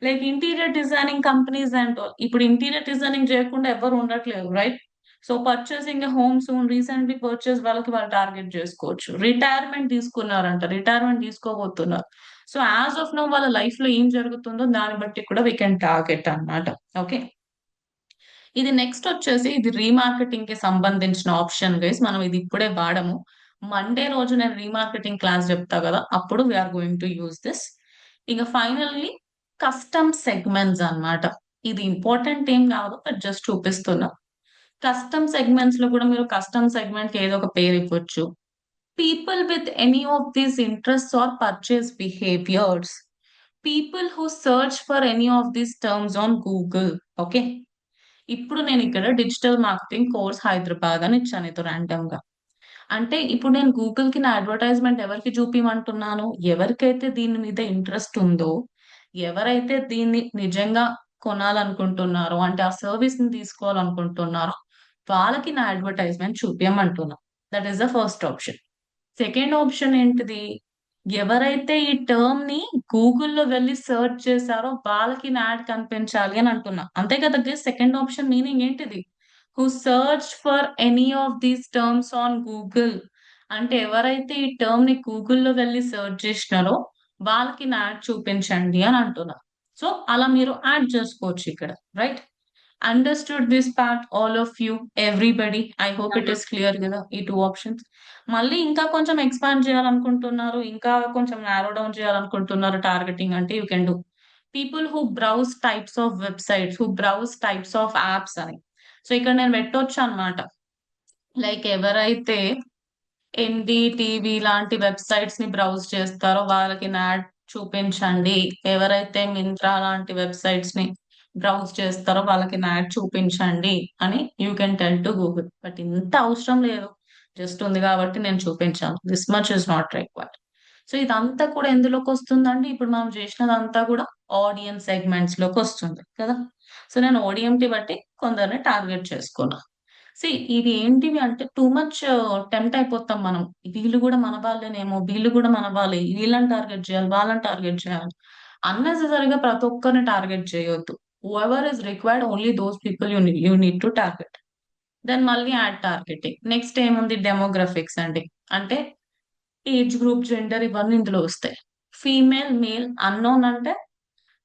Like interior designing companies and all. ఇప్పుడు interior designing చేయకుండా ఎవరు ఉండట్లేదు, right? So purchasing a home soon, recently purchase వాళ్ళకి వాళ్ళు target చేసుకోవచ్చు. Retirement తీసుకున్నారంట, రిటైర్మెంట్ తీసుకోబోతున్నారు. సో యాజ్ ఆఫ్ నో వాళ్ళ లైఫ్ లో ఏం జరుగుతుందో దాన్ని బట్టి కూడా వీ కెన్ టార్గెట్ అన్నమాట. ఓకే, ఇది నెక్స్ట్ వచ్చేసి ఇది రీమార్కెటింగ్ కి సంబంధించిన ఆప్షన్ గైస్. మనం ఇది ఇప్పుడే వాడము. మండే రోజు నేను రీమార్కెటింగ్ క్లాస్ చెప్తా కదా, అప్పుడు we are going to use this. ఇక ఫైనల్లీ కస్టమ్ సెగ్మెంట్స్ అన్నమాట. ఇది ఇంపార్టెంట్ ఏం కాదు, బట్ జస్ట్ చూపిస్తున్నా. కస్టమ్ సెగ్మెంట్స్ లో కూడా మీరు కస్టమ్ సెగ్మెంట్ ఏదో ఒక పేరు ఇవ్వచ్చు. People with any of these interest or purchase behaviours, people who search for any of these terms on Google. Okay, ఇప్పుడు నేను ఇక్కడ డిజిటల్ మార్కెటింగ్ కోర్స్ హైదరాబాద్ అని ఇచ్చాను ఇది ర్యాండమ్ గా. అంటే ఇప్పుడు నేను గూగుల్ కి నా అడ్వర్టైజ్మెంట్ ఎవరికి చూపిమంటున్నాను? ఎవరికైతే దీని మీద ఇంట్రెస్ట్ ఉందో, ఎవరైతే దీన్ని నిజంగా కొనాలనుకుంటున్నారో, అంటే ఆ సర్వీస్ ని తీసుకోవాలనుకుంటున్నారో వాళ్ళకి నా అడ్వర్టైజ్మెంట్ చూపించమంటున్నా. That is the first option. Second option ఏంటిది? ఎవరైతే ఈ టర్మ్ ని గూగుల్లో వెళ్ళి సెర్చ్ చేశారో వాళ్ళకి నా యాడ్ కనిపించాలి అని అంటున్నా. అంతే కదా గైస్, సెకండ్ ఆప్షన్ మీనింగ్ ఏంటిది? Who search for any of these terms on Google. అంటే ఎవరైతే ఈ టర్మ్ ని గూగుల్లో వెళ్ళి సెర్చ్ చేసినారో వాళ్ళకి నా యాడ్ చూపించండి అని అంటున్నా. సో అలా మీరు యాడ్ చేసుకోవచ్చు ఇక్కడ, right? Understood this part all of you, everybody? I hope it is clear కదా ఈ టూ ఆప్షన్స్. మళ్ళీ ఇంకా కొంచెం ఎక్స్పాండ్ చేయాలనుకుంటున్నారు, ఇంకా కొంచెం నారో డౌన్ చేయాలనుకుంటున్నారు టార్గెటింగ్ అంటే, you can do people who browse types of websites, who browse types of apps అని. సో ఇక్కడ నేను పెట్టొచ్చు అన్నమాట. లైక్ ఎవరైతే ఎన్డీటీవీ లాంటి వెబ్సైట్స్ ని బ్రౌజ్ చేస్తారో వాళ్ళకి యాడ్ చూపించండి. ఎవరైతే మింత్రా లాంటి వెబ్సైట్స్ ని బ్రౌజ్ చేస్తారో వాళ్ళకి యాడ్ చూపించండి అని you can tell to Google. But ఇంత అవసరం లేదు, జస్ట్ ఉంది కాబట్టి నేను చూపించాను. This much is not required. So ఇదంతా కూడా ఎందులోకి వస్తుందండి? ఇప్పుడు మనం చేసినదంతా కూడా ఆడియన్స్ సెగ్మెంట్స్ లోకి వస్తుంది కదా. సో నేను ఓడిఎంటి బట్టి కొందరిని టార్గెట్ చేసుకున్నా. ఇది ఏంటివి అంటే టూ మచ్ టెంప్ట్ అయిపోతాం మనం. వీళ్ళు కూడా మన వాళ్ళేనేమో, వీళ్ళు కూడా మన వాళ్ళే, వీళ్ళని టార్గెట్ చేయాలి, వాళ్ళని టార్గెట్ చేయాలి. అన్నెసెసరీగా ప్రతి ఒక్కరిని టార్గెట్ చేయొద్దు. Ever is required, only those people you need to target. Then మళ్ళీ యాడ్ టార్గెటింగ్. నెక్స్ట్ ఏముంది? డెమోగ్రఫిక్స్ అండి. అంటే ఏజ్ గ్రూప్, జెండర్ ఇవన్నీ ఇందులో వస్తాయి. ఫీమేల్, మేల్, అన్నోన్ అంటే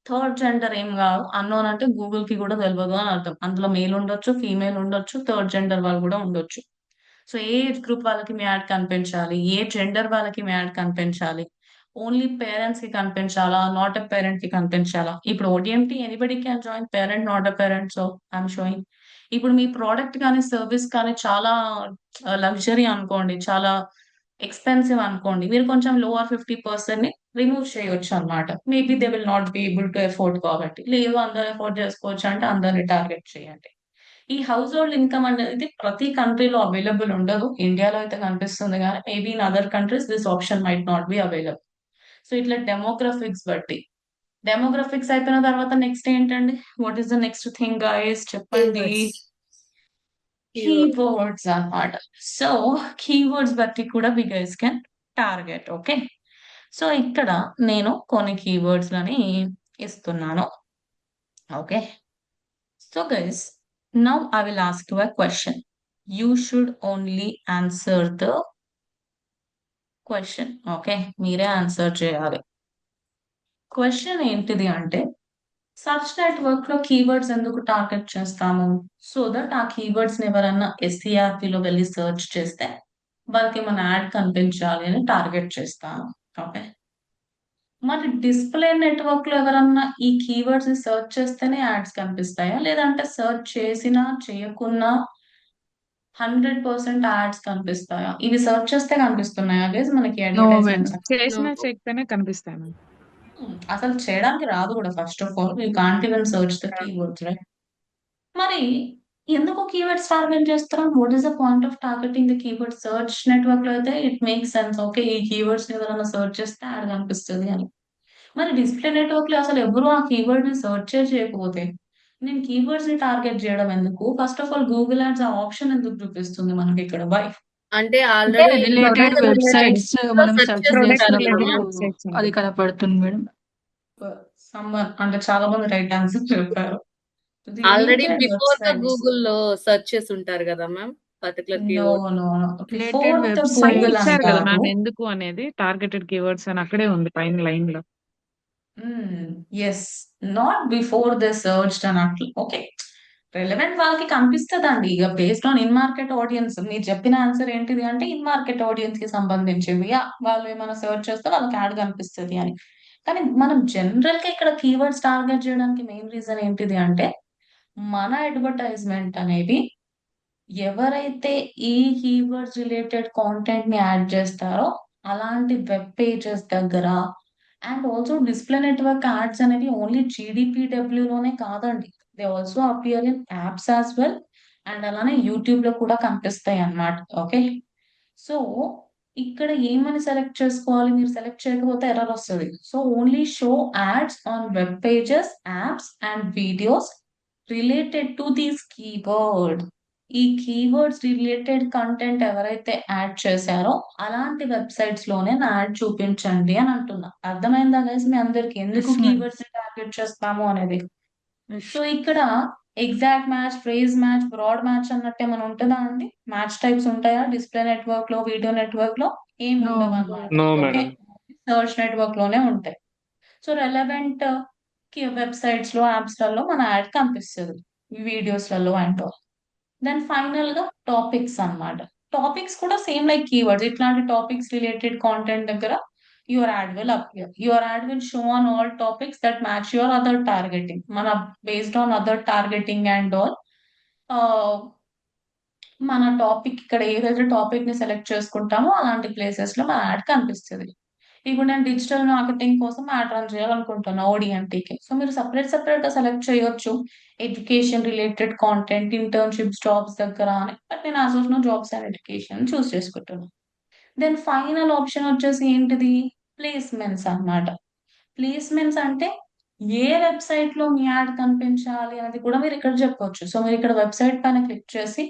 థర్డ్ జెండర్ ఏం కాదు. అన్నోన్ అంటే గూగుల్ కి కూడా తెలియదు అని అర్థం. అందులో మేల్ ఉండొచ్చు, ఫీమేల్ ఉండొచ్చు, థర్డ్ జెండర్ వాళ్ళు కూడా ఉండొచ్చు. సో ఏ ఏజ్ గ్రూప్ వాళ్ళకి మీ యాడ్ కనిపించాలి, ఏ జెండర్ వాళ్ళకి మీ యాడ్ కనిపించాలి, ఓన్లీ పేరెంట్స్ కి కనిపించాలా, నాట్ ఎ పేరెంట్ కి కనిపించాలా? ఇప్పుడు ODNT anybody can join, parent not a parent. So I'm showing. ఇప్పుడు మీ ప్రోడక్ట్ కానీ సర్వీస్ కానీ చాలా లగ్జరీ అనుకోండి, చాలా ఎక్స్పెన్సివ్ అనుకోండి, మీరు కొంచెం లోవర్ 50% ని రిమూవ్ చేయొచ్చు అన్నమాట. Maybe they will not be able to afford కాబట్టి. లేదు అందరూ ఎఫోర్డ్ చేసుకోవచ్చు అంటే అందరిని టార్గెట్ చేయండి. ఈ హౌస్ హోల్డ్ ఇన్కమ్ అనేది ప్రతి కంట్రీలో అవైలబుల్ ఉండదు. ఇండియాలో అయితే కనిపిస్తుంది కానీ maybe in other countries this option might not be available. So ఇట్లా డెమోగ్రఫిక్స్ బట్టి, డెమోగ్రఫిక్స్ అయిపోయిన తర్వాత నెక్స్ట్ ఏంటండి? What is the next thing guys చెప్పండి? కీవర్డ్స్ అన్నమాట. సో కీవర్డ్స్ బట్టి కూడా we guys can target. Okay, so ఇక్కడ నేను కొన్ని కీవర్డ్స్ లని ఇస్తున్నాను. Okay, so guys now I will ask you a question. You should only answer the question. Okay, మీరే ఆన్సర్ చేయాలి. క్వశ్చన్ ఏంటిది అంటే, సర్చ్ నెట్వర్క్ లో కీవర్డ్స్ ఎందుకు టార్గెట్ చేస్తాము? సో దట్ ఆ కీవర్డ్స్ ని ఎవరన్నా SCRP లో వెళ్ళి సెర్చ్ చేస్తే వాళ్ళకి మన యాడ్ కనిపించాలి అని టార్గెట్ చేస్తాము. ఓకే, మరి డిస్ప్లే నెట్వర్క్ లో ఎవరన్నా ఈ కీవర్డ్స్ ని సెర్చ్ చేస్తేనే యాడ్స్ కనిపిస్తాయా, లేదంటే సెర్చ్ చేసినా చేయకున్నా 100% యాడ్స్ కనిపిస్తాయా? ఇవి సెర్చ్ చేస్తే కనిపిస్తున్నాయా గైస్ మనకి నో మేడం, అడ్వర్టైజ్మెంట్స్? చేసిన చేయకపోయినా కనిపిస్తాయి మేడం. అసలు చేయడానికి రాదు కూడా. First of all you can't even search the keywords, right? మరి ఎందుకు కీవర్డ్స్ టార్గెట్ చేస్తున్నాం? What is the point of targeting the keyword? Search network లో అయితే ఇట్ మేక్స్ సెన్స్. ఓకే, ఈ కీవర్డ్స్ ఎవరైనా సెర్చ్ చేస్తే యాడ్ కనిపిస్తుంది అని. మరి డిస్ప్లే నెట్వర్క్ లో అసలు ఎవరు ఆ కీవర్డ్ ని సెర్చ్ చేయకపోతే నేను కీవర్డ్స్ ని టార్గెట్ చేయడం ఎందుకు? First of all Google ads ఆ ఆప్షన్ ఎందుకు చూపిస్తుంది మనకి ఇక్కడ? బై అంటే ఆల్రెడీ రిలేటెడ్ వెబ్సైట్స్ మనం సెర్చ్ ప్రొడక్ట్ చేసినప్పుడు రిలేటెడ్ వెబ్సైట్స్ అది కనపడుతుంది మేడం. సమ్మర్ అంటే చాలా మంది రైట్ ఆన్సర్ చెప్పారు. Already related before the websites. Google లో సెర్చ్ చేసి ఉంటారు కదా ma'am particular no keyword. No no, Related before the websites. పైన గూగుల్ ఇచ్చారు కదా అంటారు. మ్యామ్ ఎందుకు అనేది, టార్గెటెడ్ కీవర్డ్స్ అని అక్కడే ఉంది పైన లైన్ లో. Yes, not before the search అన్నట్లు. ఓకే, రెలవెంట్ వాళ్ళకి కనిపిస్తుందండి. ఇక based on in market audience. మీరు చెప్పిన ఆన్సర్ ఏంటిది అంటే ఇన్ మార్కెట్ ఆడియన్స్ కి సంబంధించింది. వాళ్ళు ఏమైనా సెర్చ్ చేస్తే వాళ్ళకి యాడ్ కనిపిస్తుంది అని. కానీ మనం జనరల్ గా ఇక్కడ కీవర్డ్స్ టార్గెట్ చేయడానికి మెయిన్ రీజన్ ఏంటిది అంటే, మన అడ్వర్టైజ్మెంట్ అనేది ఎవరైతే ఈ కీవర్డ్స్ రిలేటెడ్ కాంటెంట్ ని యాడ్ చేస్తారో అలాంటి వెబ్ పేజెస్ దగ్గర, and also display network ads అనేవి ఓన్లీ GDPW లోనే కాదండి, they also appear in apps as well. And అలానే యూట్యూబ్ లో కూడా కనిపిస్తాయి అన్నమాట. ఓకే, సో ఇక్కడ ఏమని సెలెక్ట్ చేసుకోవాలి? మీరు సెలెక్ట్ చేయకపోతే ఎర్రర్ వస్తుంది. So only show ads on web pages, apps and videos related to these keyword. ఈ కీవర్డ్స్ రిలేటెడ్ కంటెంట్ ఎవరైతే యాడ్ చేశారో అలాంటి వెబ్సైట్స్ లోనే నా యాడ్ చూపించండి అని అంటున్నా. అర్థమైందా గైస్ మీ అందరికి ఎందుకు Yes, ma'am. కీవర్డ్స్ ని టార్గెట్ చేస్తాము అనేది? సో ఇక్కడ exact match, phrase match, broad match అన్నట్టు ఏమైనా ఉంటుందా అండి? మ్యాచ్ టైప్స్ ఉంటాయా డిస్ప్లే నెట్వర్క్ లో, వీడియో నెట్వర్క్ లో? ఏమి No. ఉండవు అన్నమాట. No, okay, madam. Search network లోనే ఉంటాయి. సో రెలవెంట్ వెబ్సైట్స్ లో, యాప్స్ లలో మన యాడ్ కనిపిస్తుంది, వీడియోస్ లలో అండ్ ఆల్. దెన్ ఫైనల్ గా టాపిక్స్ అన్నమాట. టాపిక్స్ కూడా సేమ్ లైక్ కీవర్డ్స్. ఇట్లాంటి టాపిక్స్ రిలేటెడ్ కాంటెంట్ దగ్గర your ad will appear. Your ad will show on all topics that match your other targeting. మన based on other targeting and all, మన topic ఇక్కడ ఏదైతే topic ని select చేసుకుంటామో అలాంటి places లో మన యాడ్ కనిపిస్తుంది. ఇప్పుడు నేను డిజిటల్ మార్కెటింగ్ కోసం యాడ్ రన్ చేయాలనుకుంటున్నా ODNTకి. సో మీరు సెపరేట్ గా సెలెక్ట్ చేయొచ్చు education related content, internships, jobs దగ్గర అని. బట్ నేను as of now jobs and education choose చేసుకుంటున్నాను. దెన్ ఫైనల్ ఆప్షన్ వచ్చేసి ఏంటిది? ప్లేస్మెంట్స్ అన్నమాట. ప్లేస్మెంట్స్ అంటే ఏ వెబ్సైట్ లో మీ యాడ్ కనిపించాలి అనేది కూడా మీరు ఇక్కడ చెప్పొచ్చు. సో మీరు ఇక్కడ వెబ్సైట్ పైన క్లిక్ చేసి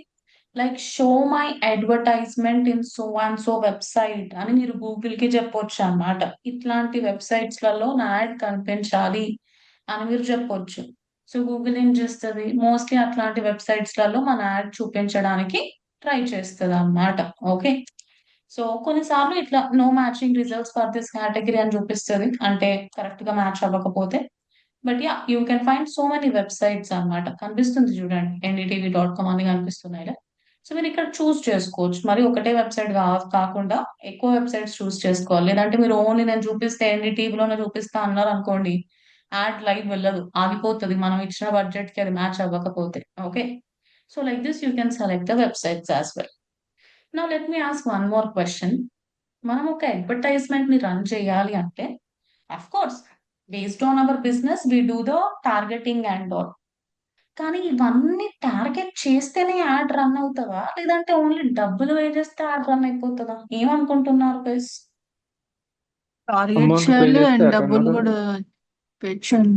like show my advertisement in so and so website అని మీరు గూగుల్ కి చెప్పొచ్చు అన్నమాట. ఇట్లాంటి వెబ్సైట్స్ లలో నా యాడ్ కనిపించాలి అని మీరు చెప్పొచ్చు. సో గూగుల్ ఏం చేస్తుంది? మోస్ట్లీ అట్లాంటి వెబ్సైట్స్ లలో మన యాడ్ చూపించడానికి ట్రై చేస్తుంది అన్నమాట. ఓకే, సో కొన్నిసార్లు ఇట్లా no matching results for this category అని చూపిస్తుంది, అంటే కరెక్ట్ గా మ్యాచ్ అవ్వకపోతే. But yeah, you can find so many websites అన్నమాట. కనిపిస్తుంది చూడండి, ndtv.com అని కనిపిస్తున్నాయి. సో మీరు ఇక్కడ చూస్ చేసుకోవచ్చు. మరి ఒకటే వెబ్సైట్ కాకుండా ఎక్కువ వెబ్సైట్స్ చూస్ చేసుకోవాలి. లేదంటే మీరు ఓన్లీ నేను చూపిస్తే NDTVలోనే చూపిస్తా అన్నారు అనుకోండి, యాడ్ లైవ్ వెళ్ళదు, ఆగిపోతుంది మనం ఇచ్చిన బడ్జెట్ కి అది మ్యాచ్ అవ్వకపోతే. Okay, so like this you can select the websites as well. Now let me ask one more question. మనం ఒక అడ్వర్టైజ్మెంట్ ని రన్ చేయాలి అంటే of course based on our business we do the targeting and all. కానీ ఇవన్నీ target చేస్తేనే ad run అవుతుందా, లేదంటే ఓన్లీ డబ్బులు పే చేస్తే యాడ్ రన్ అయిపోతుందా? ఏమనుకుంటున్నారు గైస్? టార్గెట్ అమౌంట్ పే చేయాలి చేస్తే అండ్ అట్లా డబ్బులు కూడా పే చేయాలి.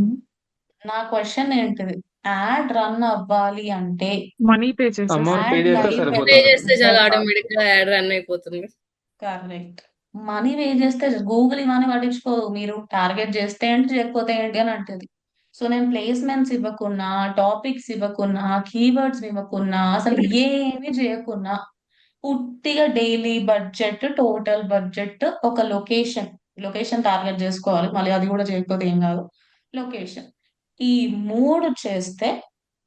నా క్వశ్చన్ ఏంటిది, యాడ్ రన్ అవ్వాలి అంటే మనీ పే చేసేసి అమౌంట్ పే యాడ్ చేస్తే లైవ్ పే సరిపోతుంది. చేస్తే చాలా ఆటోమేటిక్ గా యాడ్ రన్ అయిపోతుంది. కరెక్ట్. మనీ పే చేస్తే గూగుల్ ఇవన్నీ పట్టించుకోదు, మీరు టార్గెట్ చేస్తే ఏంటి చేయకపోతే ఏంటి అని అంటది. సో నేను ప్లేస్మెంట్స్ ఇవ్వకున్నా, టాపిక్స్ ఇవ్వకున్నా, కీవర్డ్స్ ఇవ్వకున్నా, అసలు ఏమి చేయకున్నా, ఉట్టిగా డైలీ బడ్జెట్, టోటల్ బడ్జెట్, ఒక లొకేషన్, లొకేషన్ టార్గెట్ చేసుకోవాలి, మళ్ళీ అది కూడా చేయకపోతే ఏం కాదు, లొకేషన్, ఈ 3 చేస్తే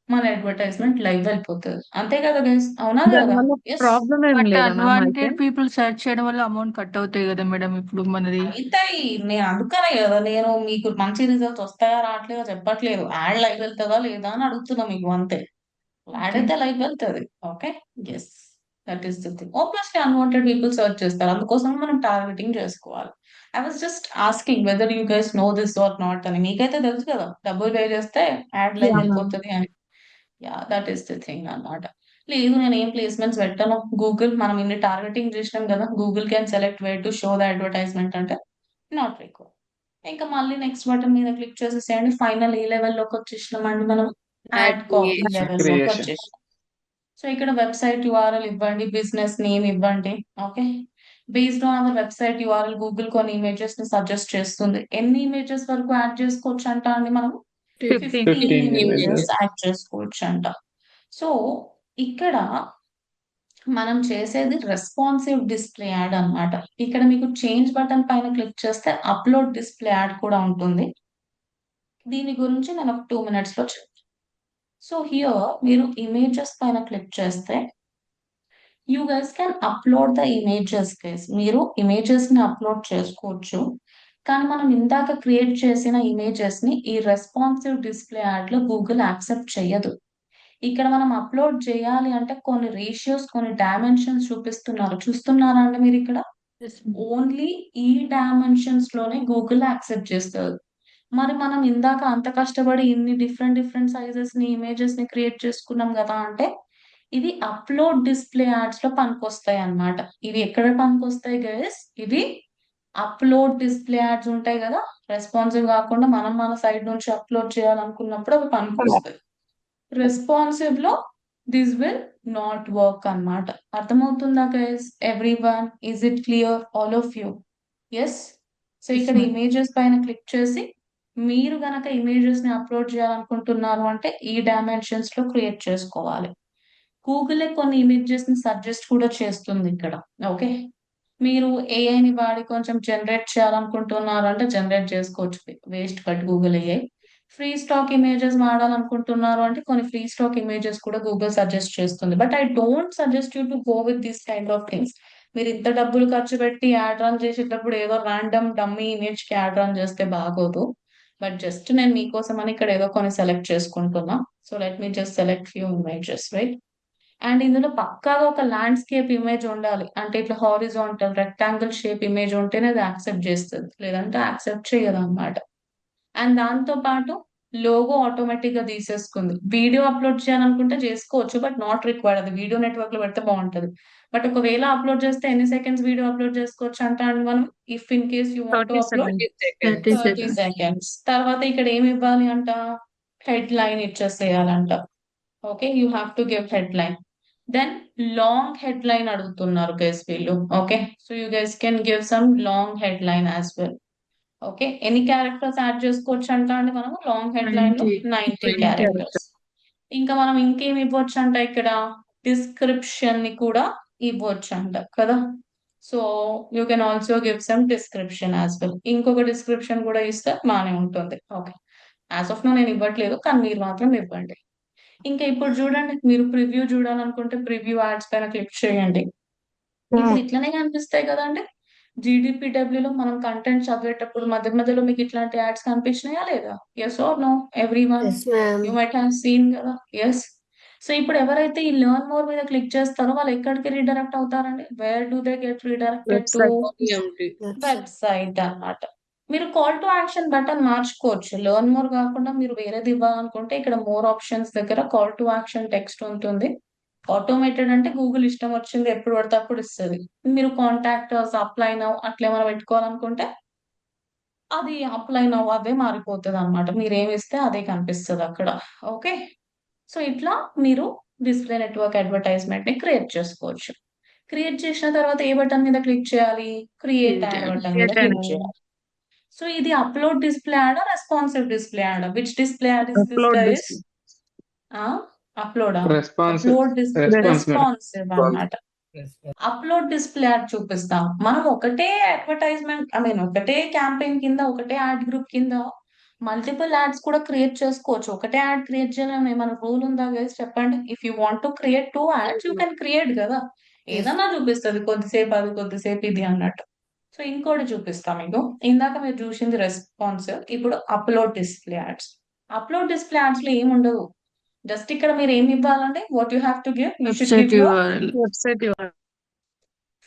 మన అడ్వర్టైజ్మెంట్ లైవ్ వెళ్ళిపోతుంది. అంతే కదా గైస్, అవునా కదా? దానివల్ల ఎస్. ప్రాబ్లం ఏం బట్ లేదా మ్యామ్ అయితే? అన్వాంటెడ్ పీపుల్ సెర్చ్ చేయడం వల్ల అమౌంట్ కట్ అవుతాయి కదా మేడం ఇప్పుడు మనది. అవుతాయి, నేను అందుకనే కదా నేను మీకు మంచి రిజల్ట్స్ వస్తాయా రావట్లేదా చెప్పట్లేదు, యాడ్ లైవ్ వెళ్తుందా లేదా అని అడుగుతున్నా మీకు, అంతే. Ad Okay. అయితే లైవ్ వెళ్తుంది. Okay, yes, that is the thing. Obviously unwanted people search చేస్తారు, అందుకోసం మనం టార్గెటింగ్ చేసుకోవాలి. I was just asking whether you guys know this or not అని. మీకైతే తెలుసు కదా డబ్బులు పే చేస్తే యాడ్ లైవ్ Yeah, ma'am. వెళ్ళిపోతుంది అని. Yeah, that is the thing అన్నమాట. లేదు నేను ఏం ప్లేస్మెంట్స్ పెట్టను, గూగుల్ మనం ఇన్ని టార్గెటింగ్ చేసినాం కదా, Google can select way to show the advertisement అంటే నాట్ రిక్వైర్. ఇంకా మళ్ళీ నెక్స్ట్ బటన్ మీద క్లిక్ చేసేసేయండి. ఫైనల్ ఏ లెవెల్లోకి వచ్చేసినామండి మనం, యాడ్ యాడ్ కాపీ క్రియేషన్. లెవెల్లోకి క్రియేషన్. వచ్చేసినాం. సో ఇక్కడ వెబ్సైట్ యూఆర్ఎల్ ఇవ్వండి, బిజినెస్ నేమ్ ఇవ్వండి. Okay, based on our website URL Google కొన్ని ఇమేజెస్ ని సజెస్ట్ చేస్తుంది. ఎన్ని ఇమేజెస్ వరకు యాడ్ చేసుకోవచ్చు అంట అండి మనం? 15. 15 ఇమేజెస్ images. యాడ్ చేసుకోవచ్చు అంట. సో ఇక్కడ మనం చేసేది రెస్పాన్సివ్ డిస్ప్లే యాడ్ అన్నమాట. ఇక్కడ మీకు చేంజ్ బటన్ పైన క్లిక్ చేస్తే అప్లోడ్ డిస్ప్లే యాడ్ కూడా ఉంటుంది. దీని గురించి నేను ఒక 2 minutes లో చెప్తాను. సో హియర్ మీరు ఇమేజెస్ పైన క్లిక్ చేస్తే you guys can upload the images guys. మీరు ఇమేజెస్ ని అప్లోడ్ చేసుకోవచ్చు, కానీ మనం ఇందాక క్రియేట్ చేసిన ఇమేజెస్ ని ఈ రెస్పాన్సివ్ డిస్ప్లే యాడ్ లో గూగుల్ యాక్సెప్ట్ చేయదు. ఇక్కడ మనం అప్లోడ్ చేయాలి అంటే కొన్ని రేషియోస్, కొన్ని డైమెన్షన్స్ చూపిస్తున్నారు, చూస్తున్నారా అండి మీరు ఇక్కడ? Yes. ఓన్లీ ఈ డైమెన్షన్స్ లోనే గూగుల్ యాక్సెప్ట్ చేస్తుంది. మరి మనం ఇందాక అంత కష్టపడి ఇన్ని డిఫరెంట్ డిఫరెంట్ సైజెస్ ని ఇమేజెస్ ని క్రియేట్ చేసుకున్నాం కదా అంటే ఇవి అప్లోడ్ డిస్ప్లే యాడ్స్ లో పనికొస్తాయి అన్నమాట. ఇవి ఎక్కడ పనికొస్తాయి గైస్? ఇవి అప్లోడ్ డిస్ప్లే యాడ్స్ ఉంటాయి కదా, రెస్పాన్సివ్ కాకుండా మనం మన సైడ్ నుంచి అప్లోడ్ చేయాలనుకున్నప్పుడు అవి పనికొస్తాయి. రెస్పాన్సివ్ లో దిస్ విల్ నాట్ వర్క్ అన్నమాట. అర్థమవుతుందా guys? Everyone, is it clear all of you? Yes. So Yes, ఇక్కడ ma'am. ఇమేజెస్ పైన క్లిక్ చేసి మీరు గనక ఇమేజెస్ ని అప్లోడ్ చేయాలనుకుంటున్నారు అంటే ఈ డైమెన్షన్స్ లో క్రియేట్ చేసుకోవాలి. గూగుల్ కొన్ని ఇమేజెస్ ని సజెస్ట్ కూడా చేస్తుంది ఇక్కడ. ఓకే, మీరు ఏఐని వాడి కొంచెం జనరేట్ చేయాలనుకుంటున్నారు అంటే జనరేట్ చేసుకోవచ్చు, waste but Google AI. Free stock images వాడాలనుకుంటున్నారు అంటే కొన్ని ఫ్రీ స్టాక్ ఇమేజెస్ కూడా గూగుల్ సజెస్ట్ చేస్తుంది. But I don't suggest you to go with this kind of things. మీరు ఇంత డబ్బులు ఖర్చు పెట్టి యాడ్ రన్ చేసేటప్పుడు ఏదో ర్యాండమ్ డమ్మీ ఇమేజ్ కి యాడ్ రన్ చేస్తే బాగోదు. బట్ జస్ట్ నేను మీకోసం అని ఇక్కడ ఏదో కొన్ని సెలెక్ట్ చేసుకుంటున్నా. So let me just select few images, right? And ఇందులో పక్కాగా ఒక ల్యాండ్స్కేప్ ఇమేజ్ ఉండాలి, అంటే ఇట్లా హారిజాంటల్ రెక్టాంగిల్ షేప్ ఇమేజ్ ఉంటేనే అది యాక్సెప్ట్ చేస్తుంది, లేదంటే యాక్సెప్ట్ చేయదు అనమాట. అండ్ దాంతో పాటు లోగో ఆటోమేటిక్ గా తీసేసుకుంది. వీడియో అప్లోడ్ చేయాలనుకుంటే చేసుకోవచ్చు, బట్ నాట్ రిక్వైర్డ్. అది వీడియో నెట్వర్క్ లో పెడితే బాగుంటది. బట్ ఒకవేళ అప్లోడ్ చేస్తే ఎన్ని సెకండ్స్ వీడియో అప్లోడ్ చేసుకోవచ్చు అంటే అండి మనం, if in case you want to 30 upload seconds. 30 seconds. తర్వాత ఇక్కడ ఏమి ఇవ్వాలి అంట, హెడ్ లైన్ ఇచ్చేసేయాలంట. Okay, you have to give headline. Then long headline అడుగుతున్నారు గైస్ వీళ్ళు. Okay, so you guys can give some long headline as well. Okay, ఎన్ని characters add చేసుకోవచ్చు అంట అండి మనం లాంగ్ హెడ్ లైన్ లో? 90 characters. ఇంకా మనం ఇంకేం ఇవ్వచ్చు అంట ఇక్కడ, డిస్క్రిప్షన్ ని కూడా ఇవ్వచ్చు అంట కదా. So you can also give some description as well. ఇంకొక డిస్క్రిప్షన్ కూడా ఇస్తే బాగానే ఉంటుంది. ఓకే, యాజ్ ఆఫ్ నో నేను ఇవ్వట్లేదు, కానీ మీరు మాత్రం ఇవ్వండి. ఇంకా ఇప్పుడు చూడండి, మీరు ప్రివ్యూ చూడాలనుకుంటే ప్రివ్యూ యాడ్స్ పైన క్లిక్ చేయండి. ఇప్పుడు ఇట్లనే కనిపిస్తాయి కదండి. జీడిపిడబ్ల్యూలో మనం కంటెంట్ చదివేటప్పుడు మధ్య మధ్యలో మీకు ఇట్లాంటి యాడ్స్ కనిపించినాయా లేదా? Yes or no everyone? Yes, ma'am. You might have seen కదా. ఎస్. సో ఇప్పుడు ఎవరైతే ఈ లెర్న్ మోర్ మీద క్లిక్ చేస్తారో వాళ్ళు ఎక్కడికి రీడైరెక్ట్ అవుతారండి? Wear do they get redirected to? Website. Website అన్నమాట. మీరు కాల్ టు యాక్షన్ బటన్ మార్చుకోవచ్చు. లెర్న్ మోర్ కాకుండా మీరు వేరేది ఇవ్వాలనుకుంటే ఇక్కడ మోర్ ఆప్షన్స్ దగ్గర కాల్ టు యాక్షన్ టెక్స్ట్ ఉంటుంది. ఆటోమేటెడ్ అంటే గూగుల్ ఇష్టం వచ్చింది ఎప్పుడు పడితే అప్పుడు ఇస్తుంది. మీరు కాంటాక్ట్ అప్లై నౌ అట్లా ఏమైనా పెట్టుకోవాలనుకుంటే అది అప్లై నౌ అదే మారిపోతుంది అనమాట. మీరు ఏమి ఇస్తే అదే కనిపిస్తుంది అక్కడ. ఓకే, సో ఇట్లా మీరు డిస్ప్లే నెట్వర్క్ అడ్వర్టైజ్మెంట్ ని క్రియేట్ చేసుకోవచ్చు. క్రియేట్ చేసిన తర్వాత ఏ బటన్ మీద క్లిక్ చేయాలి? క్రియేట్ యాడ్ బటన్ మీద క్లిక్ చేయాలి. సో ఇది upload display add, responsive display add? Which display add is this upload guys? Upload responsive upload display response madam. Responsive అన్నమాట. అప్లోడ్ డిస్ప్లే యాడ్ చూపిస్తాం. మనం ఒకటే అడ్వర్టైజ్మెంట్ ఒకటే క్యాంపెయిన్ కింద ఒకటే యాడ్ గ్రూప్ కింద మల్టిపుల్ యాడ్స్ కూడా క్రియేట్ చేసుకోవచ్చు. ఒకటే యాడ్ క్రియేట్ చేయాలని ఏమైనా రూల్ ఉందా గైస్ చెప్పండి? If you want to create 2 ads you can create కదా. ఏదన్నా చూపిస్తుంది, కొద్దిసేపు అది కొద్దిసేపు ఇది అన్నట్టు. సో ఇంకోటి చూపిస్తాం మీకు. ఇందాక మీరు చూసింది రెస్పాన్సివ్, ఇప్పుడు upload display ads. Upload display ads లో ఏముండదు. జస్ట్ ఇక్కడ మీరు ఏమి ఇవ్వాలంటే what you have to give, you should website give your URL. Website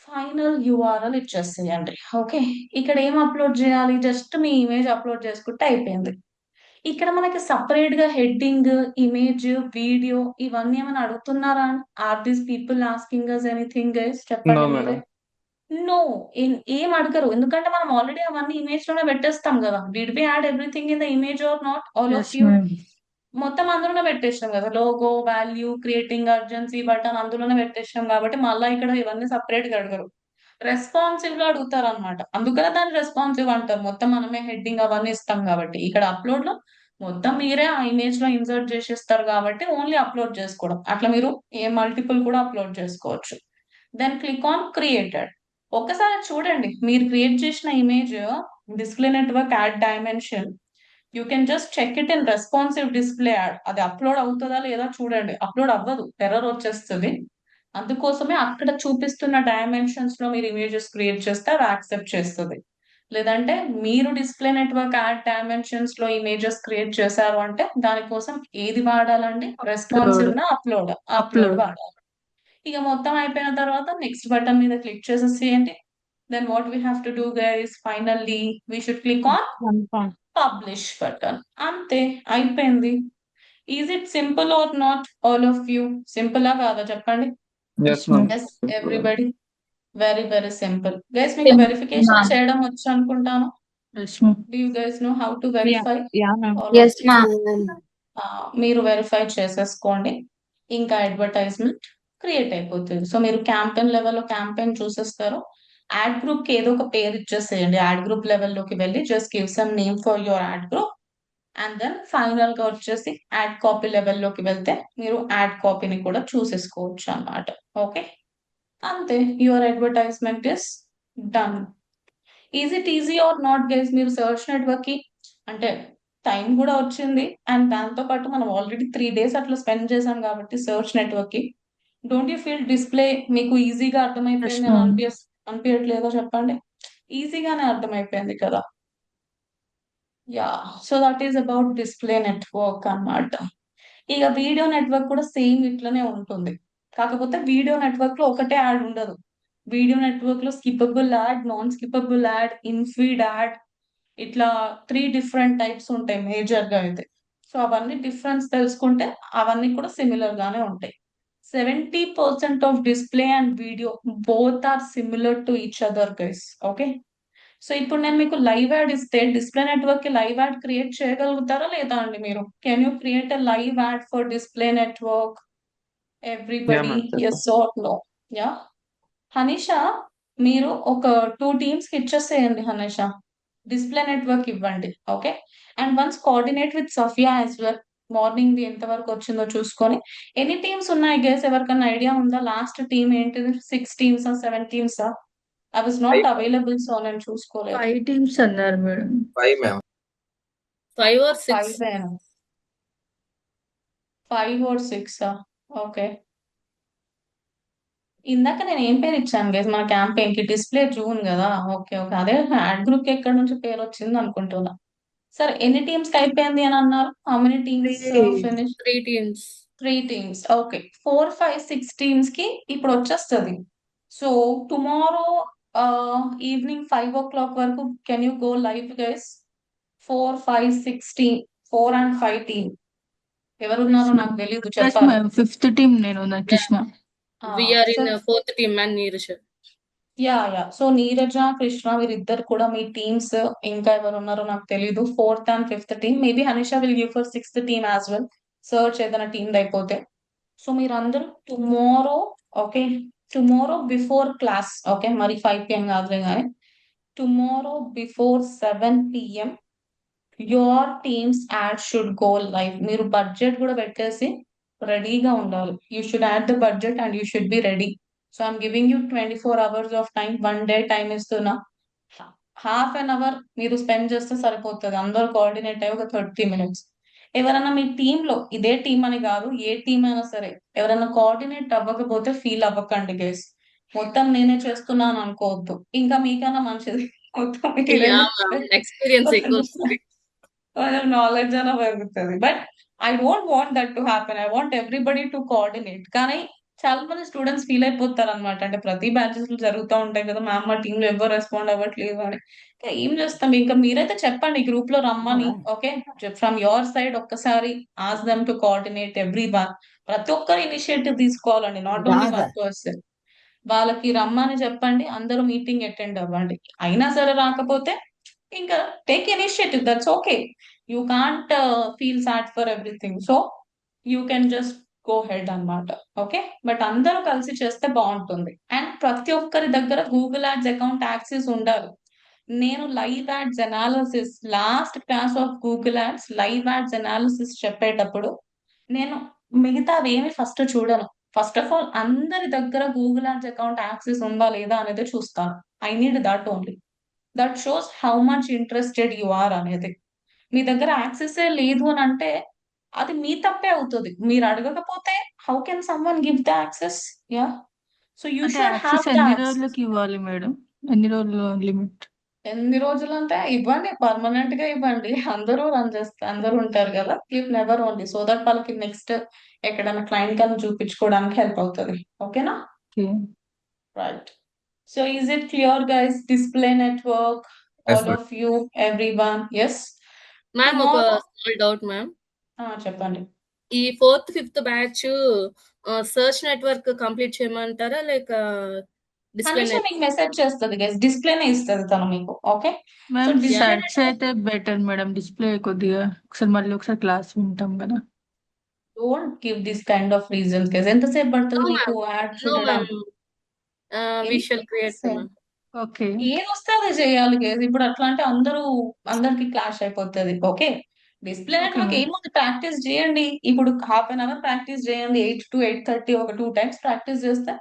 final URL ఇచ్చేసేయండి. ఓకే, ఇక్కడ ఏం అప్లోడ్ చేయాలి? జస్ట్ మీ ఇమేజ్ అప్లోడ్ చేసుకుంటే అయిపోయింది. ఇక్కడ మనకి సపరేట్ గా హెడ్డింగ్, ఇమేజ్, వీడియో ఇవన్నీ ఏమైనా అడుగుతున్నారా? Are these people asking us anything guys? No చెప్పండి మేడం. మీరే. నో, ఏం అడగరు. ఎందుకంటే మనం ఆల్రెడీ అవన్నీ ఇమేజ్ లోనే పెట్టేస్తాం కదా. Did we add everything in the image or not? All of Yes, you ma'am. మొత్తం అందులోనే పెట్టేసాం కదా. Logo, value, creating urgency button అందులోనే పెట్టేసాం కాబట్టి మళ్ళీ ఇక్కడ ఇవన్నీ సపరేట్ గా అడగరు. రెస్పాన్సివ్ లో అడుగుతారు అనమాట. అందుకనే దాన్ని రెస్పాన్సివ్ అంటారు. మొత్తం మనమే హెడ్డింగ్ అవన్నీ ఇస్తాం కాబట్టి. ఇక్కడ అప్లోడ్ లో మొత్తం మీరే ఆ ఇమేజ్ లో ఇన్సర్ట్ చేసేస్తారు కాబట్టి ఓన్లీ అప్లోడ్ చేసుకోవడం. అట్లా మీరు ఏ మల్టిపుల్ కూడా అప్లోడ్ చేసుకోవచ్చు. Then click on created. ఒక్కసారి చూడండి, మీరు క్రియేట్ చేసిన image display network ad dimension, you can just check it in responsive display ad. అది అప్లోడ్ అవుతుందా లేదా చూడండి. అప్లోడ్ అవ్వదు, ఎర్రర్ వచ్చేస్తుంది. అందుకోసమే అక్కడ చూపిస్తున్న డైమెన్షన్స్ లో మీరు ఇమేజెస్ క్రియేట్ చేస్తే అది యాక్సెప్ట్ చేస్తుంది. లేదంటే మీరు డిస్ప్లే నెట్వర్క్ యాడ్ డైమెన్షన్స్ లో ఇమేజెస్ క్రియేట్ చేశారు అంటే దానికోసం ఏది వాడాలండి? రెస్పాన్సివ్ నా అప్లోడ్? Upload Upload. వాడాలి. ఇక మొత్తం అయిపోయిన తర్వాత నెక్స్ట్ బటన్ మీద క్లిక్ చేసేసేయండి. Then what we have to do guys, finally we should click on publish button. అంతే, అయిపోయింది. Is it simple or not? All of you సింపులా కాదా చెప్పండి? Yes ma'am. Yes everybody, very very simple guys. మీకు verification చేయడం వచ్చు అనుకుంటాను. Yes, ma'am. Do you guys know how to verify? Yes, ma'am. మీరు వెరిఫై చేసేసుకోండి, ఇంకా అడ్వర్టైజ్మెంట్ క్రియేట్ అయిపోతుంది. సో మీరు క్యాంపెయిన్ లెవెల్లో క్యాంపెయిన్ చూసేస్తారు. యాడ్ గ్రూప్ కి ఏదో ఒక పేరు ఇచ్చేసేయండి. యాడ్ గ్రూప్ లెవెల్లోకి వెళ్ళి just give some name for your ad group. And then final గా వచ్చేసి యాడ్ కాపీ లెవెల్లోకి వెళ్తే మీరు యాడ్ కాపీని కూడా చూసేసుకోవచ్చు అన్నమాట. ఓకే, అంతే, your advertisement is done. Is it easy or not guys? మీరు సర్చ్ నెట్వర్క్ కి అంటే టైం కూడా వచ్చింది, అండ్ దాంతో పాటు మనం ఆల్రెడీ 3 days అట్లా స్పెండ్ చేసాం కాబట్టి సర్చ్ నెట్వర్క్ కి. డోంట్ యూ ఫీల్ డిస్ప్లే మీకు ఈజీగా అర్థమైపోయింది అని అనిపించట్లేదో చెప్పండి? ఈజీగానే అర్థమైపోయింది కదా. Yeah, so that is about display network అన్నమాట. ఇక వీడియో నెట్వర్క్ కూడా సేమ్ ఇట్లనే ఉంటుంది. కాకపోతే వీడియో నెట్వర్క్ లో ఒకటే యాడ్ ఉండదు. వీడియో నెట్వర్క్ లో skippable ad, non skippable ad, infeed ad, ఇట్లా 3 డిఫరెంట్ టైప్స్ ఉంటాయి మేజర్ గా అయితే. సో అవన్నీ డిఫరెన్స్ తెలుసుకుంటే అవన్నీ కూడా సిమిలర్ గానే ఉంటాయి. 70% of display and video both are similar to each other guys. Okay, so ఇప్పుడు నేను మీకు లైవ్ యాడ్ ఇస్తే డిస్ప్లే నెట్వర్క్ కి లైవ్ యాడ్ క్రియేట్ చేయగలుగుతారా లేదా అండి మీరు? Can you create a live ad for display network? Everybody ma'am. Yes or no? Yeah, Hanisha మీరు ఒక 2 teams కి ఇచ్చేసేయండి. హనీషా డిస్ప్లే నెట్వర్క్ ఇవ్వండి. Okay, and once coordinate with Safia as well. Morning the ఎంత వరకు వచ్చిందో చూసుకొని. ఎన్ని టీమ్స్ ఉన్నాయి గైస్? ఎవరికన్నా ఐడియా ఉందా? లాస్ట్ టీమ్ ఏంటిది? 6 teams 7 teams? I was not available, so నేను చూసుకోలేదు. 5 teams అన్నారు madam. 5, ma'am. 5 or 6? 5 or 6? Okay, ఇందాక నేను ఏం పేరు ఇచ్చాను గైస్ మన క్యాంపెయిన్ కి? డిస్ప్లే జూన్ కదా. ఓకే ఓకే, అదే యాడ్ గ్రూప్ కి ఎక్కడి నుంచి పేరు వచ్చింది అనుకుంటున్నా. సరే, ఎన్ని టీమ్స్ కి అయిపోయింది అని అన్నారు? How many teams Three. Finish? 3 teams. 3 teams. Okay, 4, 5, 6 teams కి ఇప్పుడు వచ్చేస్తుంది. సో టుమారో ఈవినింగ్ 5 o'clock వరకు can you go live guys? 4, 5, 6 team, 4 and 5 team ఎవరున్నారో నాకు తెలియదు, ఎస్ చెప్పాలి. మ్యామ్, ఫిఫ్త్ టీమ్ నేను Krishna. We are in sir, fourth team and Neeraj. Yeah. So Neeraja, Krishna వీరిద్దరు కూడా మీ టీమ్స్. ఇంకా ఎవరు ఉన్నారో నాకు తెలీదు. 4th and 5th team, maybe Hanisha will give for 6th team as well. Search ఏదైనా టీమ్ అయిపోతే. సో మీరందరూ tomorrow, okay, tomorrow before class, okay, మరి 5 PM కాదులే కానీ tomorrow before 7 PM your teams add should go live. మీరు budget కూడా పెట్టేసి రెడీగా ఉండాలి. You should add the budget and you should be ready. So I'm giving you 24 hours of time, 1 day time ఇస్తున్నా. Half 1 hour మీరు spend చేస్తే సరిపోతుంది. అందరూ కోఆర్డినేట్ అయ్యి ఒక 30 minutes. ఎవరైనా మీ టీమ్ లో, ఇదే టీం అని కాదు, ఏ టీం అయినా సరే, ఎవరైనా కోఆర్డినేట్ అవ్వకపోతే ఫీల్ అవ్వకండి గైస్. మొత్తం నేనే చేస్తున్నాను అనుకోవద్దు, ఇంకా మీకన్నా మంచిది. మొత్తం మీరే Yeah, చేస్తే ma'am. Experience ఎక్కువ వస్తుంది. కొంచెం నాలెడ్జ్ అన్న పెరుగుతుంది. But I don't want that to happen. I want everybody to coordinate. కానీ చాలా మంది స్టూడెంట్స్ ఫీల్ అయిపోతారు అనమాట. అంటే ప్రతి బ్యాచెస్ లో జరుగుతూ ఉంటాయి కదా, మ్యామ్ మా టీంలో ఎవరు రెస్పాండ్ అవ్వట్లేదు అని. ఇంకా ఏం చేస్తాం, ఇంకా మీరైతే చెప్పండి గ్రూప్ లో రమ్మని. ఓకే, ఫ్రమ్ యువర్ సైడ్ ఒక్కసారి ask them to coordinate every one. ప్రతి ఒక్కరు ఇనిషియేటివ్ తీసుకోవాలండి, నాట్ ఓన్లీ 1 person. వాళ్ళకి రమ్మని చెప్పండి, అందరూ మీటింగ్ అటెండ్ అవ్వండి. అయినా సరే రాకపోతే ఇంకా take initiative, that's okay. You can't feel sad for everything. So you can just go head అన్నమాట. ఓకే, బట్ అందరూ కలిసి చేస్తే బాగుంటుంది. అండ్ ప్రతి ఒక్కరి దగ్గర గూగుల్ యాడ్స్ అకౌంట్ యాక్సెస్ ఉండాలి. నేను live ads analysis, last class of Google ads live ads analysis చెప్పేటప్పుడు నేను మిగతావి ఏమి ఫస్ట్ చూడను. ఫస్ట్ ఆఫ్ ఆల్ అందరి దగ్గర గూగుల్ యాడ్స్ అకౌంట్ యాక్సెస్ ఉందా లేదా అనేది చూస్తాను. I need that only. That shows how much interested you are అనేది. మీ దగ్గర యాక్సెస్ లేదు అని అంటే అది మీ తప్పే అవుతుంది. మీరు అడగకపోతే how can someone give the access? Yeah. So you అంటే షుడ్ హ్యావ్ యాక్సెస్ ద ఎన్ని యాక్సెస్. రోజులకి ఇవ్వాలి మేడం? ఎన్ని రోజులు లిమిట్? ఎన్ని రోజులు అంటే ఇవ్వండి, పర్మనెంట్ గా ఇవ్వండి. అందరూ రన్ చేస్తారు, అందరూ ఉంటారు కదా. Give never only, so that వాళ్ళకి నెక్స్ట్ ఎక్కడైనా క్లయింట్ కన్నా చూపించుకోవడానికి హెల్ప్ అవుతుంది. ఓకేనా? Okay. Right. So is it clear guys? Display network, Yes, all ma'am. Of you, everyone? Yes. Ma'am ఒక టుమారో స్మాల్ డౌట్ మ్యామ్. చెప్పండి. ఈ 4th, 5th batch search network complete చేయమంటారా లేక డిస్ప్లే హనీషా మీకు మెసేజ్ చేస్తుంది గైస్, డిస్ప్లేనే ఇస్తుంది తను మీకు. Okay, so ma'am display search network అయితే బెటర్ మేడం. డిస్ప్లే కొద్దిగా ఒకసారి క్లాస్ వింటాం కదా. Don't give this kind of reasons guys. ఎంతసేపు పడుతుంది నో మీకు మ్యామ్, యాడ్ నో మ్యామ్, చూడడానికి? We shall create ma'am. Okay. ఏది వస్తే అది చేయాలి గైస్. ఇప్పుడు అట్లా అంటే అందరికి క్లాష్ అయిపోతుంది. Okay, display okay network ma'am. ఏముంది, ప్రాక్టీస్ చేయండి. ఇప్పుడు హాఫ్ 1 hour ప్రాక్టీస్ చేయండి, 8 to 8:30 ఒక 2 times ప్రాక్టీస్ చేస్తే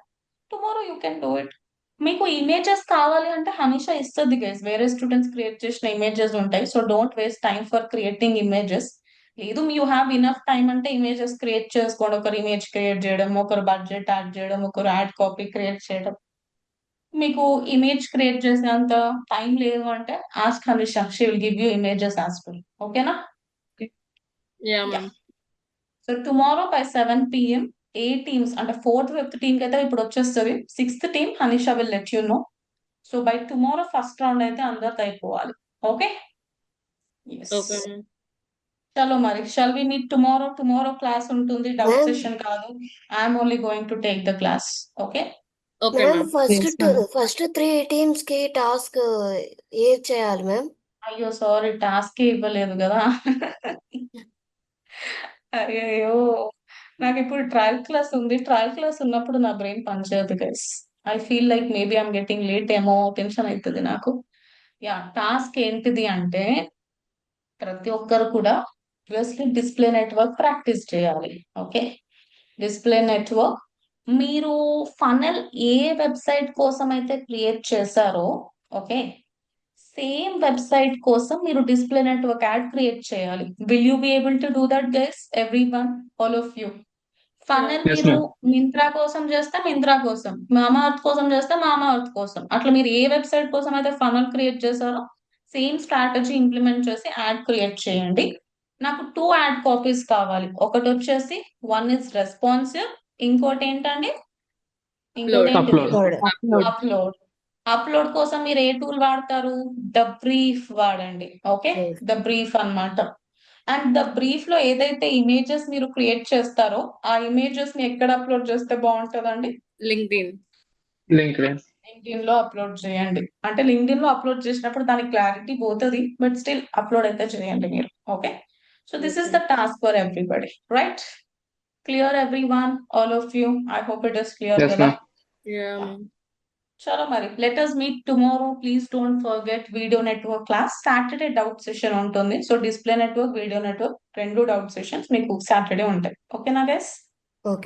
tomorrow you can do it. మీకు ఇమేజెస్ కావాలి అంటే హనీషా ఇస్తుంది గైస్. వేరే స్టూడెంట్స్ క్రియేట్ చేసిన ఇమేజెస్ ఉంటాయి. So don't waste time for creating images. లేదు యూ హ్యావ్ ఇనఫ్ టైం అంటే ఇమేజెస్ క్రియేట్ చేసుకోండి. ఒకరు ఇమేజ్ క్రియేట్ చేయడం, ఒకరు బడ్జెట్ యాడ్ చేయడం, ఒకరు యాడ్ కాపీ క్రియేట్ చేయడం. మీకు ఇమేజ్ క్రియేట్ చేసేంత టైం లేదు అంటే ask Hanisha, she will give you images as well. ఓకేనా? Yeah ma'am. So tomorrow by 7 PM ఏ టీమ్స్ అంటే 4th, 5th team కి అయితే ఇప్పుడు వచ్చేస్తుంది. 6th team Hanisha will let you know. So by tomorrow first round అయితే అందరితో అయిపోవాలి. ఓకే. ఎస్. Okay ma'am. చలో మరి, shall we meet tomorrow? Tomorrow class ఉంటుంది, డౌట్ మ్యామ్ సెషన్ కాదు. I'm only going to take the class. Okay. Okay ma'am ma'am. First 3 teams కి task ఏది చేయాలి మ్యామ్? అయ్యో సారీ, టాస్క్ ఇవ్వలేదు కదా. అయ్యో, నాకు ఇప్పుడు ట్రయల్ క్లాస్ ఉంది. ట్రయల్ క్లాస్ ఉన్నప్పుడు నా బ్రెయిన్ పనిచేయదు guys. I feel like maybe I'm getting late ఏమో, టెన్షన్ అవుతుంది నాకు. యా, టాస్క్ ఏంటిది అంటే ప్రతి ఒక్కరు కూడా డిస్ప్లే నెట్వర్క్ ప్రాక్టీస్ చేయాలి. ఓకే, డిస్ప్లే నెట్వర్క్ మీరు ఫనల్ ఏ వెబ్సైట్ కోసం అయితే క్రియేట్ చేశారో, ఓకే, సేమ్ వెబ్సైట్ కోసం మీరు డిస్ప్లే నెట్వర్క్ యాడ్ క్రియేట్ చేయాలి. Will you be able to do that guys? Every one, all of you. Funnel Yes, మీరు ma'am. Myntra కోసం చేస్తే మింత్రా కోసం, మామా అర్త్ కోసం చేస్తే మామా అర్త్ కోసం, అట్లా మీరు ఏ వెబ్సైట్ కోసం అయితే ఫనల్ క్రియేట్ చేశారో సేమ్ స్ట్రాటజీ ఇంప్లిమెంట్ చేసి యాడ్ క్రియేట్ చేయండి. నాకు 2 యాడ్ కాపీస్ కావాలి. ఒకటి వచ్చేసి 1 ఇస్ రెస్పాన్సివ్, ఇంకోటి ఏంటండి? ఇంకోటి ఏంటిది? Upload. అప్లోడ్ కోసం మీరు ఏ టూల్ వాడతారు? ద బ్రీఫ్ వాడండి. Okay, Yes. ద బ్రీఫ్ అన్నమాట. అండ్ ద బ్రీఫ్ లో ఏదైతే ఇమేజెస్ మీరు క్రియేట్ చేస్తారో ఆ ఇమేజెస్ ని ఎక్కడ అప్లోడ్ చేస్తే బాగుంటుందండి? LinkedIn. LinkedIn. LinkedIn లో అప్లోడ్ చేయండి. అంటే LinkedIn లో అప్లోడ్ చేసినప్పుడు దాని క్లారిటీ పోతుంది, బట్ స్టిల్ అప్లోడ్ అయితే చేయండి మీరు. Okay, so this is the task for everybody, right? Clear everyone, all of you? I hope it is clear Yes, కదా? ma'am. Yeah, ma'am. చలో మరి, let us meet tomorrow. Please don't forget video network class. Saturday doubt session ఉంటుంది. So display network, video network రెండు doubt sessions మీకు Saturday ఉంటాయి. ఓకేనా guys? Okay